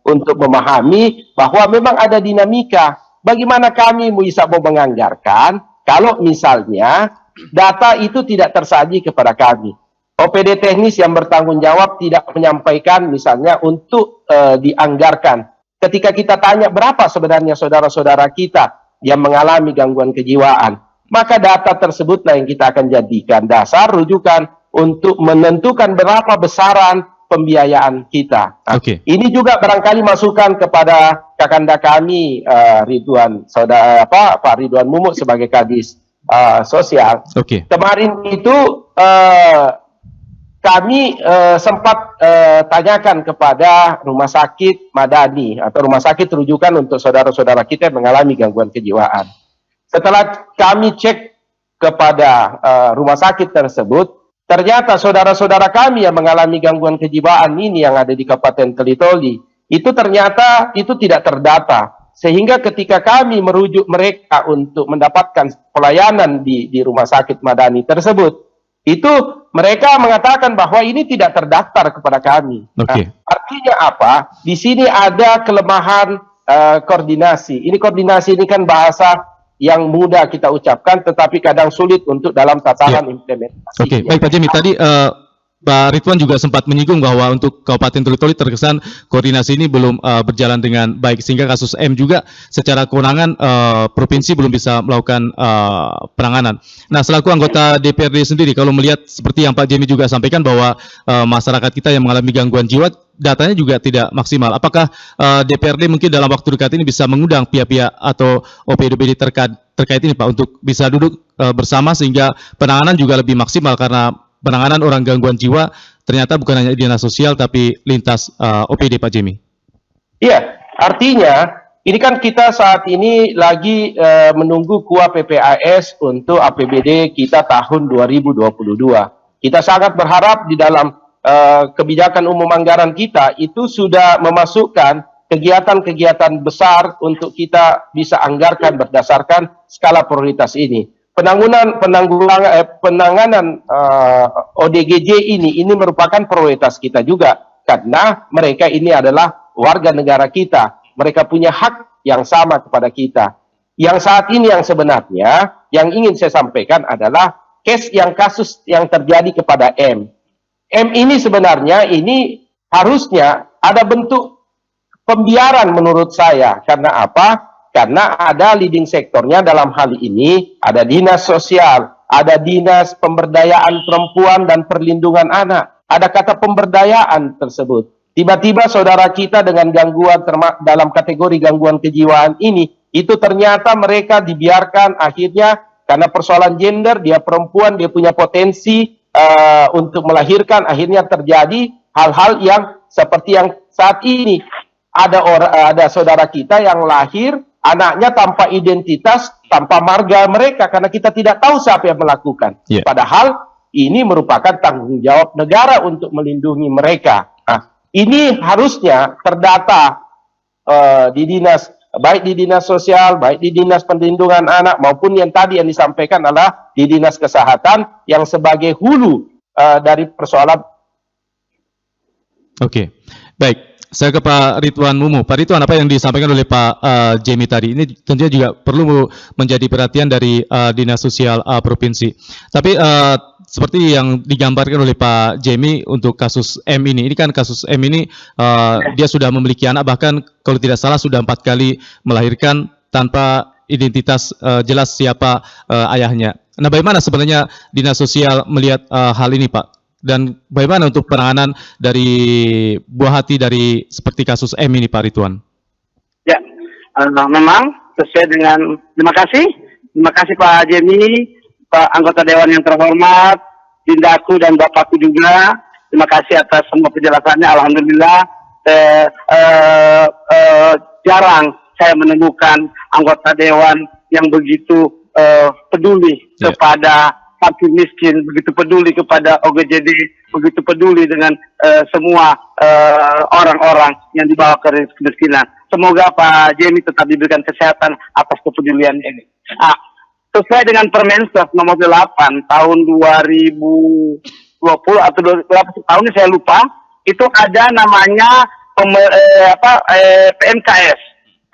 untuk memahami bahwa memang ada dinamika. Bagaimana kami bisa mau menganggarkan kalau misalnya data itu tidak tersaji kepada kami. OPD teknis yang bertanggung jawab tidak menyampaikan misalnya untuk dianggarkan. Ketika kita tanya berapa sebenarnya saudara-saudara kita yang mengalami gangguan kejiwaan, maka data tersebutlah yang kita akan jadikan dasar rujukan untuk menentukan berapa besaran pembiayaan kita. Nah, ini juga barangkali masukan kepada kakanda kami Ridwan, Pak Ridwan Mumuk sebagai Kadis Sosial. Kemarin itu kami sempat tanyakan kepada rumah sakit Madani atau rumah sakit rujukan untuk saudara-saudara kita yang mengalami gangguan kejiwaan. Setelah kami cek kepada rumah sakit tersebut, ternyata saudara-saudara kami yang mengalami gangguan kejiwaan ini yang ada di Kabupaten Toli-Toli, itu ternyata itu tidak terdata. Sehingga ketika kami merujuk mereka untuk mendapatkan pelayanan di rumah sakit Madani tersebut, itu mereka mengatakan bahwa ini tidak terdaftar kepada kami. Oke. Artinya apa? Di sini ada kelemahan koordinasi. Koordinasi ini kan bahasa yang mudah kita ucapkan, tetapi kadang sulit untuk dalam tataran implementasi. Oke, baik Pak Jemi. Tadi Pak Ridwan juga sempat menyinggung bahwa untuk Kabupaten Toli-Toli terkesan koordinasi ini belum berjalan dengan baik, sehingga kasus M juga secara kewenangan provinsi belum bisa melakukan penanganan. Nah, selaku anggota DPRD sendiri, kalau melihat seperti yang Pak Jemi juga sampaikan bahwa masyarakat kita yang mengalami gangguan jiwa datanya juga tidak maksimal. Apakah DPRD mungkin dalam waktu dekat ini bisa mengundang pihak-pihak atau OPD terkait ini Pak untuk bisa duduk bersama sehingga penanganan juga lebih maksimal, karena penanganan orang gangguan jiwa ternyata bukan hanya dinas sosial tapi lintas OPD, Pak Jemi. Iya, artinya ini kan kita saat ini lagi menunggu KUA PPAS untuk APBD kita tahun 2022. Kita sangat berharap di dalam kebijakan umum anggaran kita itu sudah memasukkan kegiatan-kegiatan besar untuk kita bisa anggarkan berdasarkan skala prioritas ini. Penanganan ODGJ ini merupakan prioritas kita juga, karena mereka ini adalah warga negara kita, mereka punya hak yang sama kepada kita. Yang saat ini yang sebenarnya yang ingin saya sampaikan adalah kasus yang terjadi kepada M ini sebenarnya ini harusnya ada bentuk pembiaran menurut saya. Karena apa? Karena ada leading sektornya dalam hal ini, ada dinas sosial, ada dinas pemberdayaan perempuan dan perlindungan anak. Ada kata pemberdayaan tersebut. Tiba-tiba saudara kita dengan gangguan dalam kategori gangguan kejiwaan ini, itu ternyata mereka dibiarkan akhirnya karena persoalan gender, dia perempuan, dia punya potensi untuk melahirkan, akhirnya terjadi hal-hal yang seperti yang saat ini. Ada saudara kita yang lahir, anaknya tanpa identitas, tanpa marga mereka, karena kita tidak tahu siapa yang melakukan. Padahal ini merupakan tanggung jawab negara untuk melindungi mereka. Nah, ini harusnya terdata di dinas, baik di dinas sosial, baik di dinas perlindungan anak, maupun yang tadi yang disampaikan adalah di dinas kesehatan yang sebagai hulu dari persoalan. Oke, baik. Saya ke Pak Ridwan Mumu. Pak Ridwan, apa yang disampaikan oleh Pak Jemi tadi ini tentunya juga perlu menjadi perhatian dari Dinas Sosial Provinsi. Tapi seperti yang digambarkan oleh Pak Jemi untuk kasus M ini kan kasus M ini dia sudah memiliki anak, bahkan kalau tidak salah sudah 4 kali melahirkan tanpa identitas jelas siapa ayahnya. Nah, bagaimana sebenarnya Dinas Sosial melihat hal ini, Pak? Dan bagaimana untuk penanganan dari buah hati dari seperti kasus M ini, Pak Ridwan? Ya, memang sesuai dengan terima kasih Pak Jemi, Pak anggota Dewan yang terhormat, Dindaku dan Bapakku juga. Terima kasih atas semua penjelasannya. Alhamdulillah, jarang saya menemukan anggota Dewan yang begitu peduli kepada fakir miskin, begitu peduli kepada OGJD, begitu peduli dengan semua orang-orang yang dibawa ke kemiskinan. Semoga Pak Jemi tetap diberikan kesehatan atas kepedulian ini. Sesuai dengan Permenkes nomor 8 tahun 2020 atau berapa tahun ini saya lupa, itu ada namanya PMKS.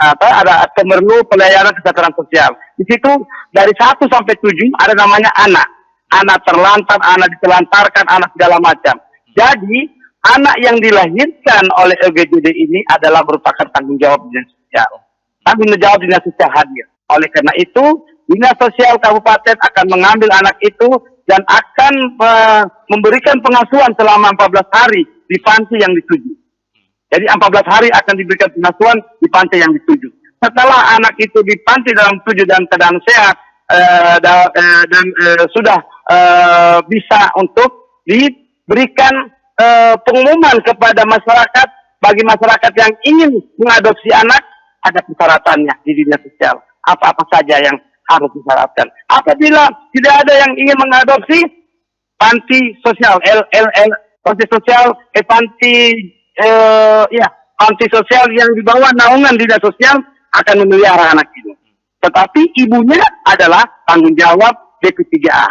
Ada Pemerlu Pelayanan Kesejahteraan Sosial. Di situ dari 1 sampai 7 ada namanya anak terlantar, anak ditelantarkan, anak segala macam. Jadi anak yang dilahirkan oleh OGJD ini adalah merupakan tanggung jawab dinas sosial. Tanggung jawab dinas sosial hadir. Oleh karena itu, dinas sosial kabupaten akan mengambil anak itu dan akan memberikan pengasuhan selama 14 hari di panti yang dituju. Jadi 14 hari akan diberikan pengasuhan di panti yang dituju. Setelah anak itu di panti dalam tujuh dan keadaan sehat dan sudah bisa untuk berikan pengumuman kepada masyarakat, bagi masyarakat yang ingin mengadopsi anak, ada persyaratannya di dinas sosial. Apa-apa saja yang harus disyaratkan. Apabila tidak ada yang ingin mengadopsi, panti sosial, panti sosial, panti sosial yang di bawah naungan dinas sosial akan memelihara anak ini. Tetapi ibunya adalah tanggung jawab BP3A.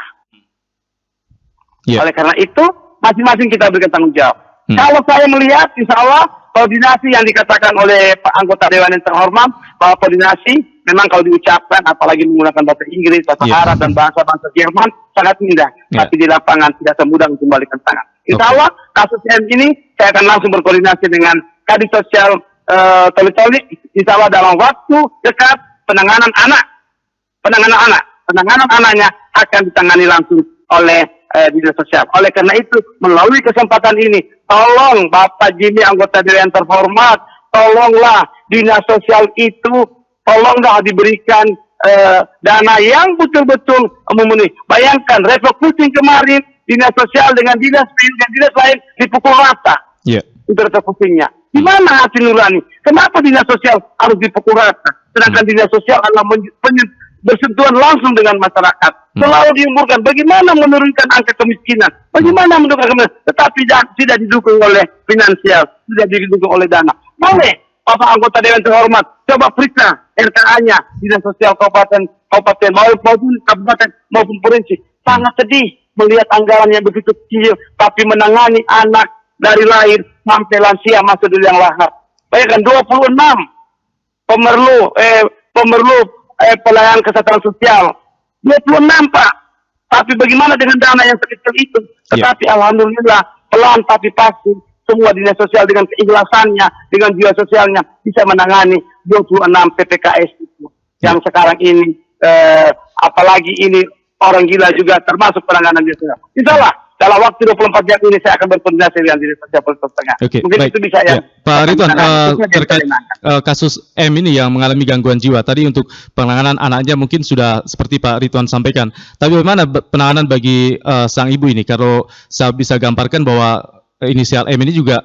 Yeah. Oleh karena itu, masing-masing kita berikan tanggung jawab. Kalau saya melihat, insya Allah, koordinasi yang dikatakan oleh Pak anggota Dewan yang terhormat, bahwa koordinasi memang kalau diucapkan, apalagi menggunakan bahasa Inggris, bahasa Arab, dan bahasa Jerman, sangat indah. Tapi di lapangan tidak semudah untuk membalikan tangan. Insya Allah, kasus M ini, saya akan langsung berkoordinasi dengan Kadis Sosial Toli-Toli, insya Allah dalam waktu dekat, penanganan anaknya akan ditangani langsung oleh dinas sosial. Oleh karena itu, melalui kesempatan ini, tolong Bapak Jimmy anggota Dewan terhormat, tolonglah dinas sosial itu, tolonglah diberikan dana yang betul-betul memenuhi. Bayangkan, refocusing kemarin, dinas sosial dengan dinas lain dipukul rata. Untuk refocusingnya. Di mana hati nurani? Kenapa dinas sosial harus dipukul rata? Sedangkan dinas sosial adalah bersentuhan langsung dengan masyarakat. Selalu diumurkan bagaimana menurunkan angka kemiskinan, bagaimana menurunkan kemiskinan, tetapi tidak didukung oleh finansial, tidak didukung oleh dana. Boleh, Bapak anggota Dewan terhormat, coba periksa RKA-nya, dinas sosial kabupaten maupun kabupaten maupun provinsi. Sangat sedih melihat anggaran yang begitu kecil, tapi menangani anak dari lahir sampai lansia masuk di liang lahat. Bayangkan 26 pemerlu pelayanan kesehatan sosial. 26 Pak. Tapi bagaimana dengan dana yang sekecil itu? Tetapi alhamdulillah pelan tapi pasti semua dinas sosial dengan keikhlasannya, dengan jiwa sosialnya bisa menangani 26 PPKS itu. Yang sekarang ini apalagi ini orang gila juga termasuk penanganan dinas sosial. Insyaallah dalam waktu 24 jam ini saya akan berkoordinasi dengan dinas sosial Polres Tengah. Mungkin baik. Itu bisa ya. Pak Ridwan, terkait kasus M ini yang mengalami gangguan jiwa, tadi untuk penanganan anaknya mungkin sudah seperti Pak Ridwan sampaikan. Tapi bagaimana penanganan bagi sang ibu ini? Kalau saya bisa gambarkan bahwa inisial M ini juga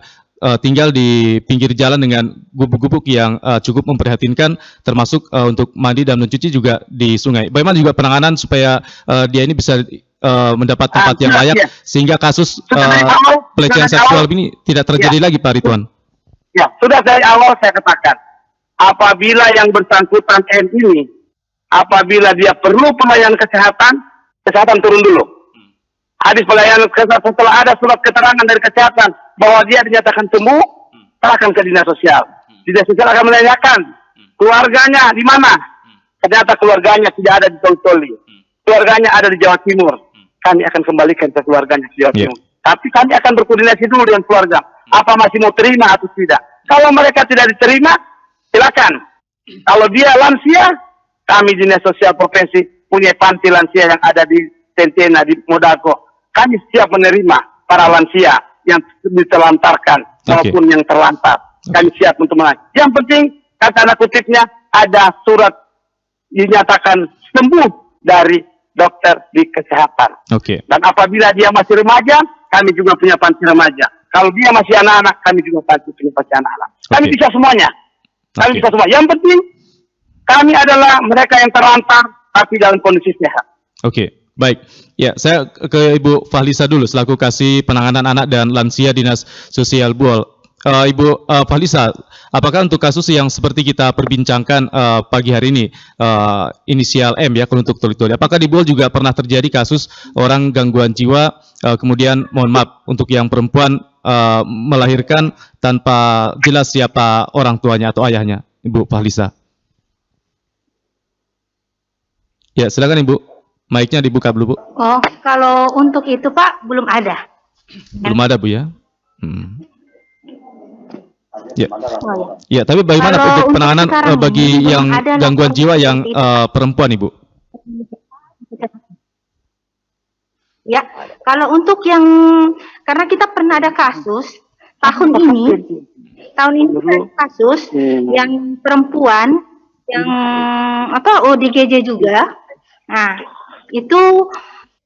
tinggal di pinggir jalan dengan gubuk-gubuk yang cukup memprihatinkan, termasuk untuk mandi dan mencuci juga di sungai. Bagaimana juga penanganan supaya dia ini bisa mendapat tempat yang layak sehingga kasus pelecehan seksual ini tidak terjadi lagi, Pak Ridwan. Ya, sudah dari awal saya katakan, apabila yang bersangkutan M ini, apabila dia perlu pelayanan kesehatan turun dulu. Habis pelayanan kesehatan, setelah ada surat keterangan dari kesehatan bahwa dia dinyatakan sembuh, serahkan ke dinas sosial. Dinas sosial akan menanyakan keluarganya di mana. Ternyata keluarganya tidak ada di Toli-Toli. Keluarganya ada di Jawa Timur. Kami akan kembalikan ke keluarganya di Jawa Timur. Tapi kami akan berkoordinasi dulu dengan keluarga. Apa masih mau terima atau tidak. Kalau mereka tidak diterima, silakan. Kalau dia lansia, kami dinas sosial provinsi punya panti lansia yang ada di Tentena, di Modago. Kami siap menerima para lansia yang ditelantarkan maupun yang terlantar. Kami siap untuk melayani. Yang penting, kata tanda kutipnya, ada surat dinyatakan sembuh dari dokter di kesehatan. Dan apabila dia masih remaja, kami juga punya panti remaja. Kalau dia masih anak-anak, kami juga punya panti anak-anak. Kami bisa semuanya. Kami bisa semua. Yang penting, kami adalah mereka yang terlantar, tapi dalam kondisi sehat. Baik. Ya, saya ke Ibu Fahlisa dulu selaku Kasih Penanganan Anak dan Lansia Dinas Sosial Buol. Ibu Fahlisa, apakah untuk kasus yang seperti kita perbincangkan pagi hari ini, inisial M ya, untuk Toli-Toli, apakah di Buol juga pernah terjadi kasus orang gangguan jiwa, kemudian mohon maaf untuk yang perempuan melahirkan tanpa jelas siapa orang tuanya atau ayahnya, Ibu Fahlisa? Ya, silakan Ibu. Mic-nya dibuka dulu, Bu. Oh, kalau untuk itu Pak, belum ada. Belum ada, Bu ya? Ya. Ya, tapi bagaimana untuk penanganan bagi yang gangguan jiwa yang perempuan, Ibu? Ya, kalau untuk yang, karena kita pernah ada kasus tahun ini ada kasus yang perempuan yang ODGJ juga. Nah, itu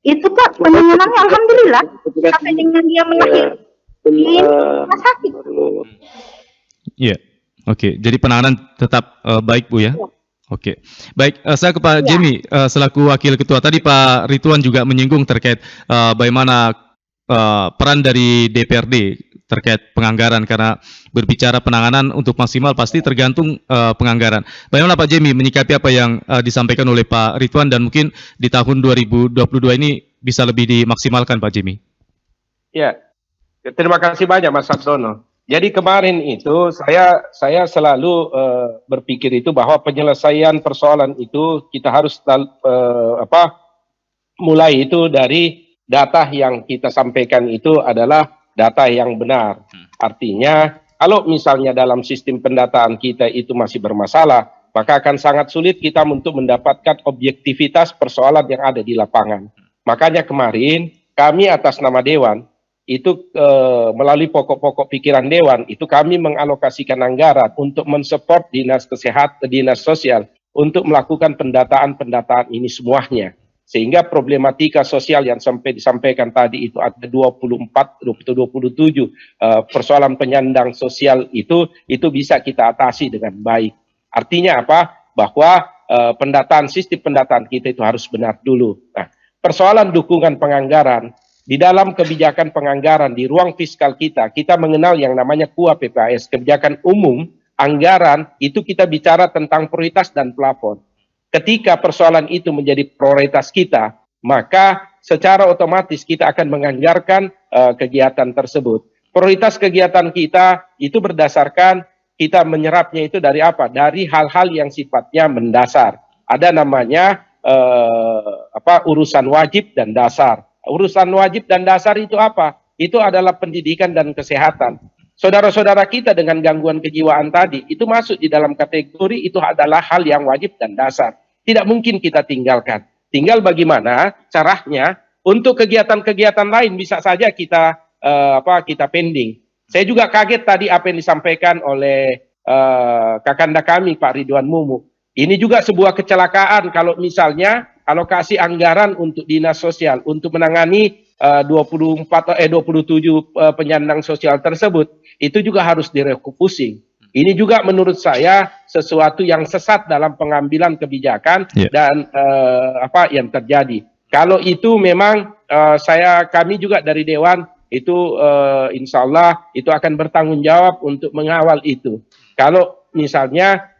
Itu Pak, penanganannya alhamdulillah sampai dengan dia melahirkan di rumah sakit. Iya. Oke, jadi penanganan tetap baik Bu ya. Oke, baik. Saya ke Pak Jemi selaku Wakil Ketua. Tadi Pak Ridwan juga menyinggung terkait bagaimana peran dari DPRD terkait penganggaran, karena berbicara penanganan untuk maksimal pasti tergantung penganggaran. Bagaimana Pak Jemi menyikapi apa yang disampaikan oleh Pak Ridwan, dan mungkin di tahun 2022 ini bisa lebih dimaksimalkan Pak Jemi? Ya, terima kasih banyak Mas Sabdono. Jadi kemarin itu saya selalu berpikir itu bahwa penyelesaian persoalan itu kita harus mulai itu dari data yang kita sampaikan itu adalah data yang benar. Artinya kalau misalnya dalam sistem pendataan kita itu masih bermasalah, maka akan sangat sulit kita untuk mendapatkan objektivitas persoalan yang ada di lapangan. Makanya kemarin kami atas nama Dewan itu melalui pokok-pokok pikiran Dewan itu kami mengalokasikan anggaran untuk mensupport dinas kesehatan, dinas sosial untuk melakukan pendataan ini semuanya, sehingga problematika sosial yang sampai disampaikan tadi itu ada 27 persoalan penyandang sosial itu bisa kita atasi dengan baik. Artinya apa? Bahwa sistem pendataan kita itu harus benar dulu. Nah, persoalan dukungan penganggaran di dalam kebijakan penganggaran di ruang fiskal kita mengenal yang namanya KUA PPAS, kebijakan umum anggaran itu kita bicara tentang prioritas dan plafon. Ketika persoalan itu menjadi prioritas kita, maka secara otomatis kita akan menganggarkan kegiatan tersebut. Prioritas kegiatan kita itu berdasarkan kita menyerapnya itu dari apa? Dari hal-hal yang sifatnya mendasar. Ada namanya urusan wajib dan dasar. Urusan wajib dan dasar itu apa? Itu adalah pendidikan dan kesehatan. Saudara-saudara kita dengan gangguan kejiwaan tadi, itu masuk di dalam kategori itu adalah hal yang wajib dan dasar. Tidak mungkin kita tinggalkan. Tinggal bagaimana caranya untuk kegiatan-kegiatan lain bisa saja kita pending. Saya juga kaget tadi apa yang disampaikan oleh kakanda kami Pak Ridwan Mumu. Ini juga sebuah kecelakaan kalau misalnya alokasi anggaran untuk dinas sosial untuk menangani 27 penyandang sosial tersebut itu juga harus direfocusing. Ini juga menurut saya sesuatu yang sesat dalam pengambilan kebijakan dan apa yang terjadi. Kalau itu memang kami juga dari Dewan itu insya Allah itu akan bertanggung jawab untuk mengawal itu. Kalau misalnya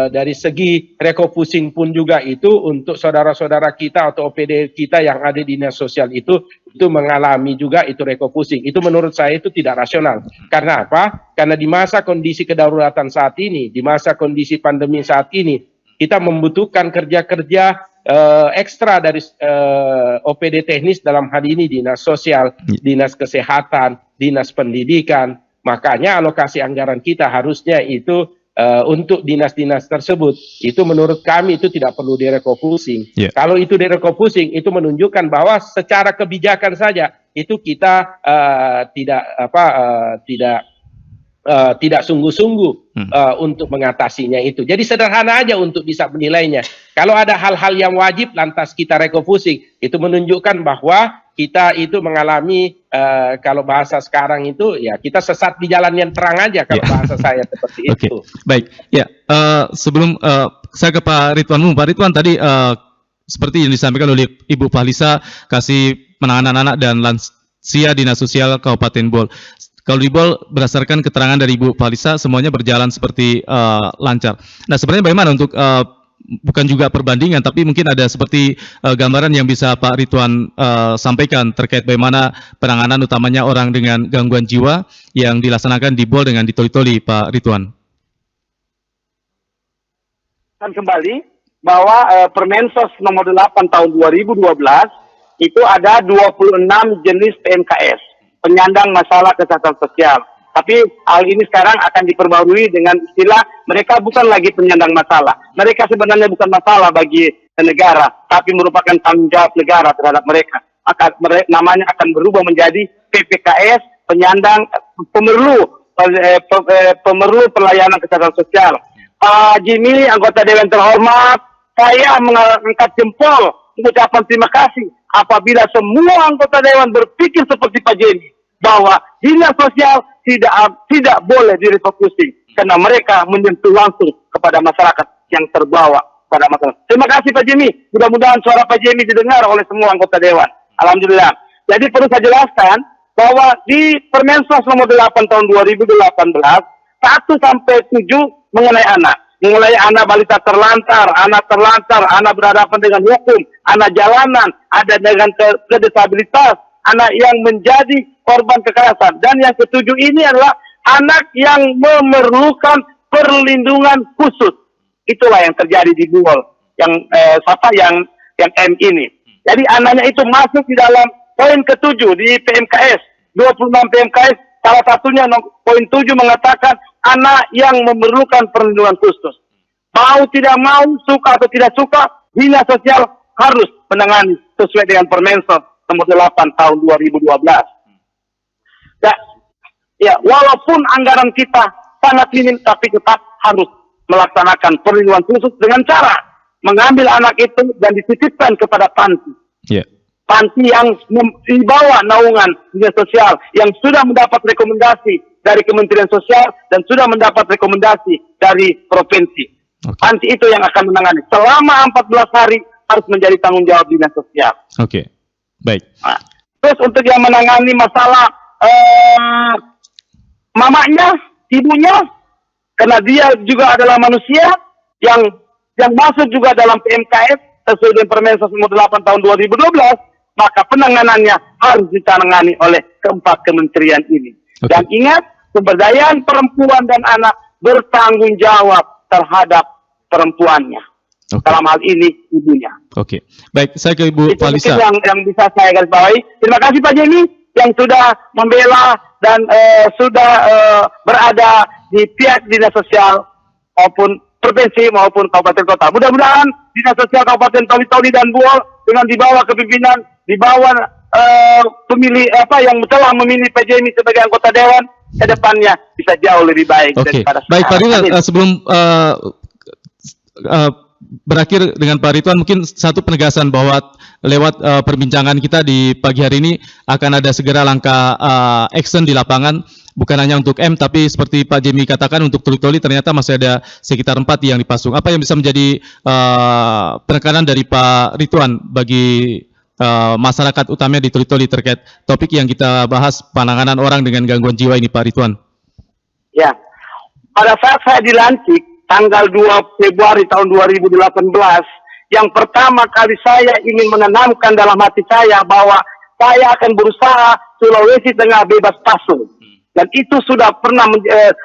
dari segi refocusing pun juga itu untuk saudara-saudara kita atau OPD kita yang ada di dinas sosial itu mengalami juga itu refocusing. Itu menurut saya itu tidak rasional. Karena apa? Karena di masa kondisi kedaruratan saat ini, di masa kondisi pandemi saat ini, kita membutuhkan kerja-kerja ekstra dari OPD teknis dalam hal ini dinas sosial, dinas kesehatan, dinas pendidikan. Makanya alokasi anggaran kita harusnya itu untuk dinas-dinas tersebut itu menurut kami itu tidak perlu direfocusing. Kalau itu direfocusing itu menunjukkan bahwa secara kebijakan saja itu kita tidak sungguh-sungguh untuk mengatasinya itu. Jadi sederhana aja untuk bisa menilainya. Kalau ada hal-hal yang wajib lantas kita refocusing itu menunjukkan bahwa kita itu mengalami kalau bahasa sekarang itu ya kita sesat di jalan yang terang aja kalau bahasa saya seperti itu. Baik, ya sebelum saya ke Pak Ridwan, Pak Ridwan tadi seperti yang disampaikan oleh Ibu Fahlisa kasih penanganan anak dan lansia dinas sosial Kabupaten Bol. Kalau di Bol berdasarkan keterangan dari Ibu Fahlisa semuanya berjalan seperti lancar. Nah sebenarnya bagaimana untuk bukan juga perbandingan, tapi mungkin ada seperti gambaran yang bisa Pak Ridwan sampaikan terkait bagaimana penanganan utamanya orang dengan gangguan jiwa yang dilaksanakan di Bol dengan di Toli-Toli, Pak Ridwan. Dan kembali bahwa Permensos nomor 8 tahun 2012 itu ada 26 jenis PMKS, penyandang masalah kesehatan sosial. Tapi hal ini sekarang akan diperbarui dengan istilah mereka bukan lagi penyandang masalah. Mereka sebenarnya bukan masalah bagi negara, tapi merupakan tanggung jawab negara terhadap mereka. Namanya akan berubah menjadi PPKS, penyandang pemerlu pelayanan kesehatan sosial. Pak Jimmy, anggota Dewan terhormat, saya mengangkat jempol ucapan terima kasih apabila semua anggota dewan berpikir seperti Pak Jenny bahwa dinas sosial tidak boleh direfocusing karena mereka menyentuh langsung kepada masyarakat yang terbawa pada masalah. Terima kasih Pak Jimmy. Mudah-mudahan suara Pak Jimmy didengar oleh semua anggota dewan. Alhamdulillah. Jadi perlu saya jelaskan bahwa di Permensos nomor 8 tahun 2018 1 sampai 7 mengenai anak. Mulai anak balita terlantar, anak berhadapan dengan hukum, anak jalanan, ada dengan kedisabilitas, anak yang menjadi korban kekerasan. Dan yang ketujuh ini adalah anak yang memerlukan perlindungan khusus. Itulah yang terjadi di Buol, yang M ini. Jadi anaknya itu masuk di dalam poin ketujuh di PMKS, 26 PMKS, salah satunya poin 7 mengatakan anak yang memerlukan perlindungan khusus. Mau tidak mau, suka atau tidak suka, dinas sosial harus menangani sesuai dengan Permensos nomor 8 tahun 2012. Ya, walaupun anggaran kita sangat minim, tapi tetap harus melaksanakan perlindungan khusus dengan cara mengambil anak itu dan dititipkan kepada panti. Yeah. Panti yang di bawah naungan dinas sosial yang sudah mendapat rekomendasi dari Kementerian Sosial dan sudah mendapat rekomendasi dari provinsi. Okay. Panti itu yang akan menangani. Selama 14 hari harus menjadi tanggung jawab dinas sosial. Oke, baik. Nah, terus untuk yang menangani masalah mamanya, ibunya, karena dia juga adalah manusia yang masuk juga dalam PMKS sesuai dengan Permensos nomor 8 tahun 2012, maka penanganannya harus ditangani oleh keempat kementerian ini. Okay. Dan ingat, pemberdayaan perempuan dan anak bertanggung jawab terhadap perempuannya. Okay. Dalam hal ini ibunya. Oke, baik. Saya ke Ibu Palisa. Itu yang bisa saya garis bawahi. Terima kasih Pak Jenny yang sudah membela dan sudah berada di pihak dinas sosial maupun provinsi maupun kabupaten kota. Mudah-mudahan dinas sosial kabupaten Toli dan Buol dengan di bawah kepimpinan, di bawah pemilih yang telah memilih Pak Jenny sebagai anggota dewan, ke depannya bisa jauh lebih baik daripada sekarang. Baik Pak Ridwan, sebelum berakhir dengan Pak Ridwan, mungkin satu penegasan bahwa lewat perbincangan kita di pagi hari ini akan ada segera langkah action di lapangan, bukan hanya untuk M, tapi seperti Pak Jimmy katakan untuk Toli ternyata masih ada sekitar 4 yang dipasung. Apa yang bisa menjadi penekanan dari Pak Ridwan bagi masyarakat utamanya di Toli terkait topik yang kita bahas, penanganan orang dengan gangguan jiwa ini, Pak Ridwan? Ya, pada saat saya dilantik tanggal 2 Februari tahun 2018, yang pertama kali saya ingin menanamkan dalam hati saya bahwa saya akan berusaha Sulawesi Tengah bebas pasung. Dan itu sudah pernah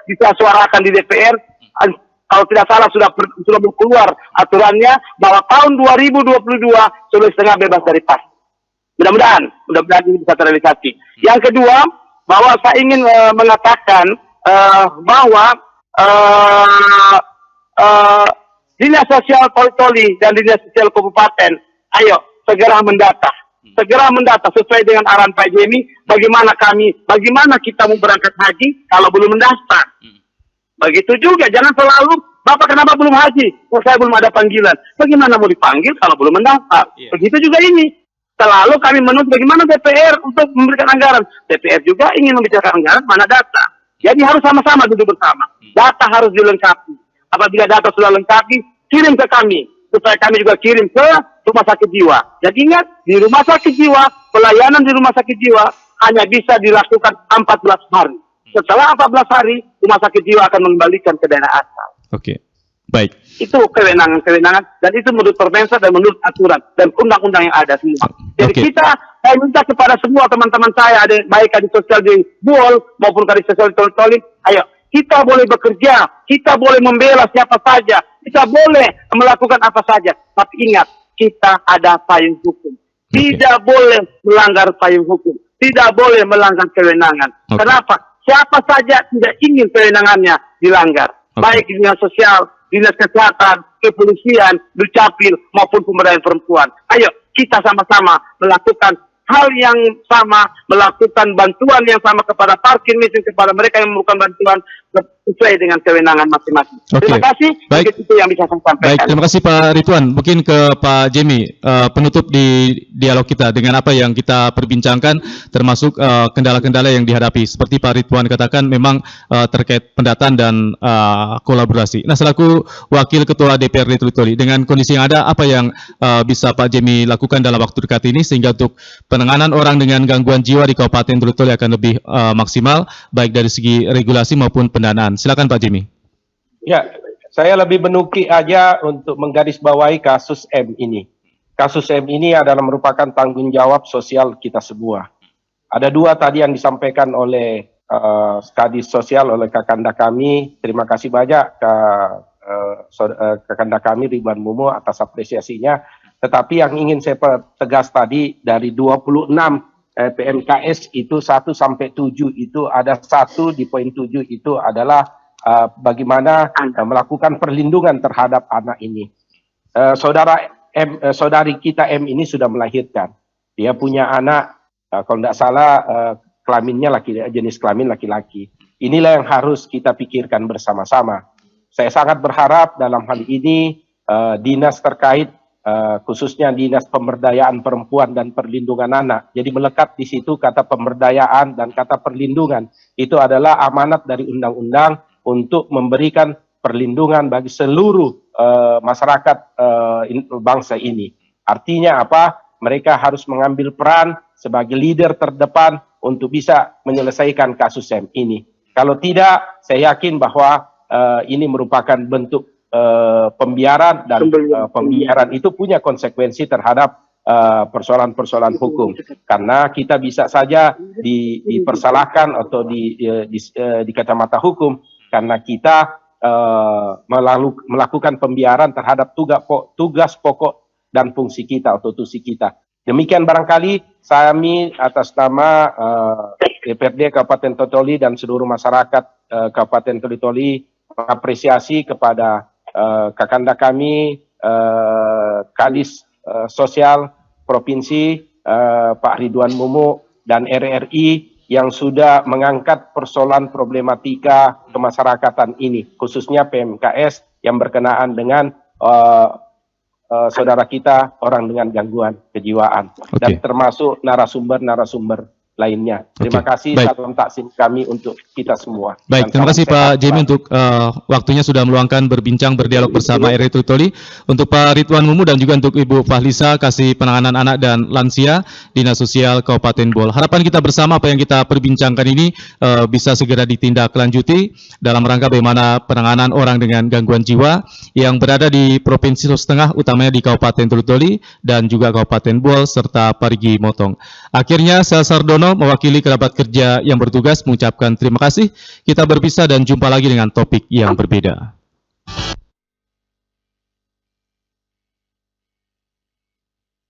disuarakan di DPR. Kalau tidak salah sudah keluar aturannya bahwa tahun 2022 Sulawesi Tengah bebas dari pasung. Mudah-mudahan ini bisa terrealisasi. Yang kedua, bahwa saya ingin mengatakan bahwa dinas sosial Toli dan dinas sosial kabupaten, ayo segera mendata sesuai dengan arahan Pak Jemi. Bagaimana kita mau berangkat haji kalau belum mendaftar? Begitu juga, jangan selalu Bapak kenapa belum haji? Saya belum ada panggilan. Bagaimana mau dipanggil kalau belum mendaftar? Begitu juga ini. Selalu kami menuntut bagaimana DPR untuk memberikan anggaran. DPR juga ingin membicarakan anggaran, mana data. Jadi harus sama-sama duduk bersama. Data harus dilengkapi. Apabila data sudah lengkapi, kirim ke kami. Supaya kami juga kirim ke rumah sakit jiwa. Dan ingat, di rumah sakit jiwa, pelayanan di rumah sakit jiwa hanya bisa dilakukan 14 hari. Setelah 14 hari, rumah sakit jiwa akan mengembalikan ke daerah asal. Oke, baik. Itu kewenangan, dan itu menurut Permensos dan menurut aturan dan undang-undang yang ada semua. Jadi saya minta kepada semua teman-teman saya, ada baik di sosial di Buol maupun di sosial di Toli, ayo, kita boleh bekerja, kita boleh membela siapa saja, kita boleh melakukan apa saja, tapi ingat, kita ada payung hukum. Tidak boleh melanggar payung hukum, tidak boleh melanggar kewenangan. Kenapa? Siapa saja tidak ingin kewenangannya dilanggar, baik dinas sosial, dinas kesehatan, kepolisian, dukcapil maupun pemberdayaan perempuan. Ayo kita sama-sama melakukan hal yang sama, melakukan bantuan yang sama kepada parkir mesin, kepada mereka yang memerlukan bantuan, sesuai dengan kewenangan masing-masing. Oke. Terima kasih. Baik. Mungkin itu yang bisa saya sampaikan. Baik, terima kasih Pak Ridwan. Mungkin ke Pak Jemi, penutup di dialog kita dengan apa yang kita perbincangkan, termasuk kendala-kendala yang dihadapi. Seperti Pak Ridwan katakan, memang terkait pendataan dan kolaborasi. Nah, selaku Wakil Ketua DPRD Toli-Toli, dengan kondisi yang ada, apa yang bisa Pak Jemi lakukan dalam waktu dekat ini, sehingga untuk penanganan orang dengan gangguan jiwa di Kabupaten Toli-Toli akan lebih maksimal, baik dari segi regulasi maupun pendanaan. Silakan Pak Jemi. Ya, saya lebih menuki aja untuk menggarisbawahi kasus M ini. Kasus M ini adalah merupakan tanggung jawab sosial kita semua. Ada dua tadi yang disampaikan oleh Kadis Sosial, oleh Kakanda kami. Terima kasih banyak ke Kakanda kami Ridwan Mumu atas apresiasinya. Tetapi yang ingin saya tegas tadi, dari 26 PMKS itu 1 sampai 7 itu ada satu di poin 7 itu adalah bagaimana melakukan perlindungan terhadap anak ini. Saudari kita M ini sudah melahirkan. Dia punya anak, kalau tidak salah kelaminnya jenis kelamin laki-laki. Inilah yang harus kita pikirkan bersama-sama. Saya sangat berharap dalam hal ini dinas terkait, khususnya Dinas Pemberdayaan Perempuan dan Perlindungan Anak. Jadi melekat di situ kata pemberdayaan dan kata perlindungan. Itu adalah amanat dari undang-undang untuk memberikan perlindungan bagi seluruh masyarakat bangsa ini. Artinya apa? Mereka harus mengambil peran sebagai leader terdepan untuk bisa menyelesaikan kasus M ini. Kalau tidak, saya yakin bahwa ini merupakan bentuk pembiaran, dan pembiaran itu punya konsekuensi terhadap persoalan-persoalan hukum, karena kita bisa saja dipersalahkan atau di kacamata hukum karena kita melakukan pembiaran terhadap tugas pokok dan fungsi kita atau tusi kita. Demikian barangkali kami atas nama DPRD Kabupaten Toli dan seluruh masyarakat Kabupaten Toli mengapresiasi kepada Kakanda kami, Kadis Sosial Provinsi, Pak Ridwan Mumu dan RRI yang sudah mengangkat persoalan problematika kemasyarakatan ini, khususnya PMKS yang berkenaan dengan saudara kita orang dengan gangguan kejiwaan, dan termasuk narasumber-narasumber lainnya. Terima kasih. Baik. Salam taksim kami untuk kita semua. Baik, terima kasih Pak Jemi untuk waktunya sudah meluangkan berbincang, berdialog bersama RRI Toli. Untuk Pak Ridwan Mumu dan juga untuk Ibu Fahlisa, Kasih Penanganan Anak dan Lansia, Dinas Sosial Kabupaten Bol. Harapan kita bersama apa yang kita perbincangkan ini bisa segera ditindaklanjuti dalam rangka bagaimana penanganan orang dengan gangguan jiwa yang berada di Provinsi Sulawesi Tengah, utamanya di Kabupaten Toli dan juga Kabupaten Bol serta Parigi Motong. Akhirnya saya Sardono mewakili kerabat kerja yang bertugas mengucapkan terima kasih. Kita berpisah dan jumpa lagi dengan topik yang berbeda.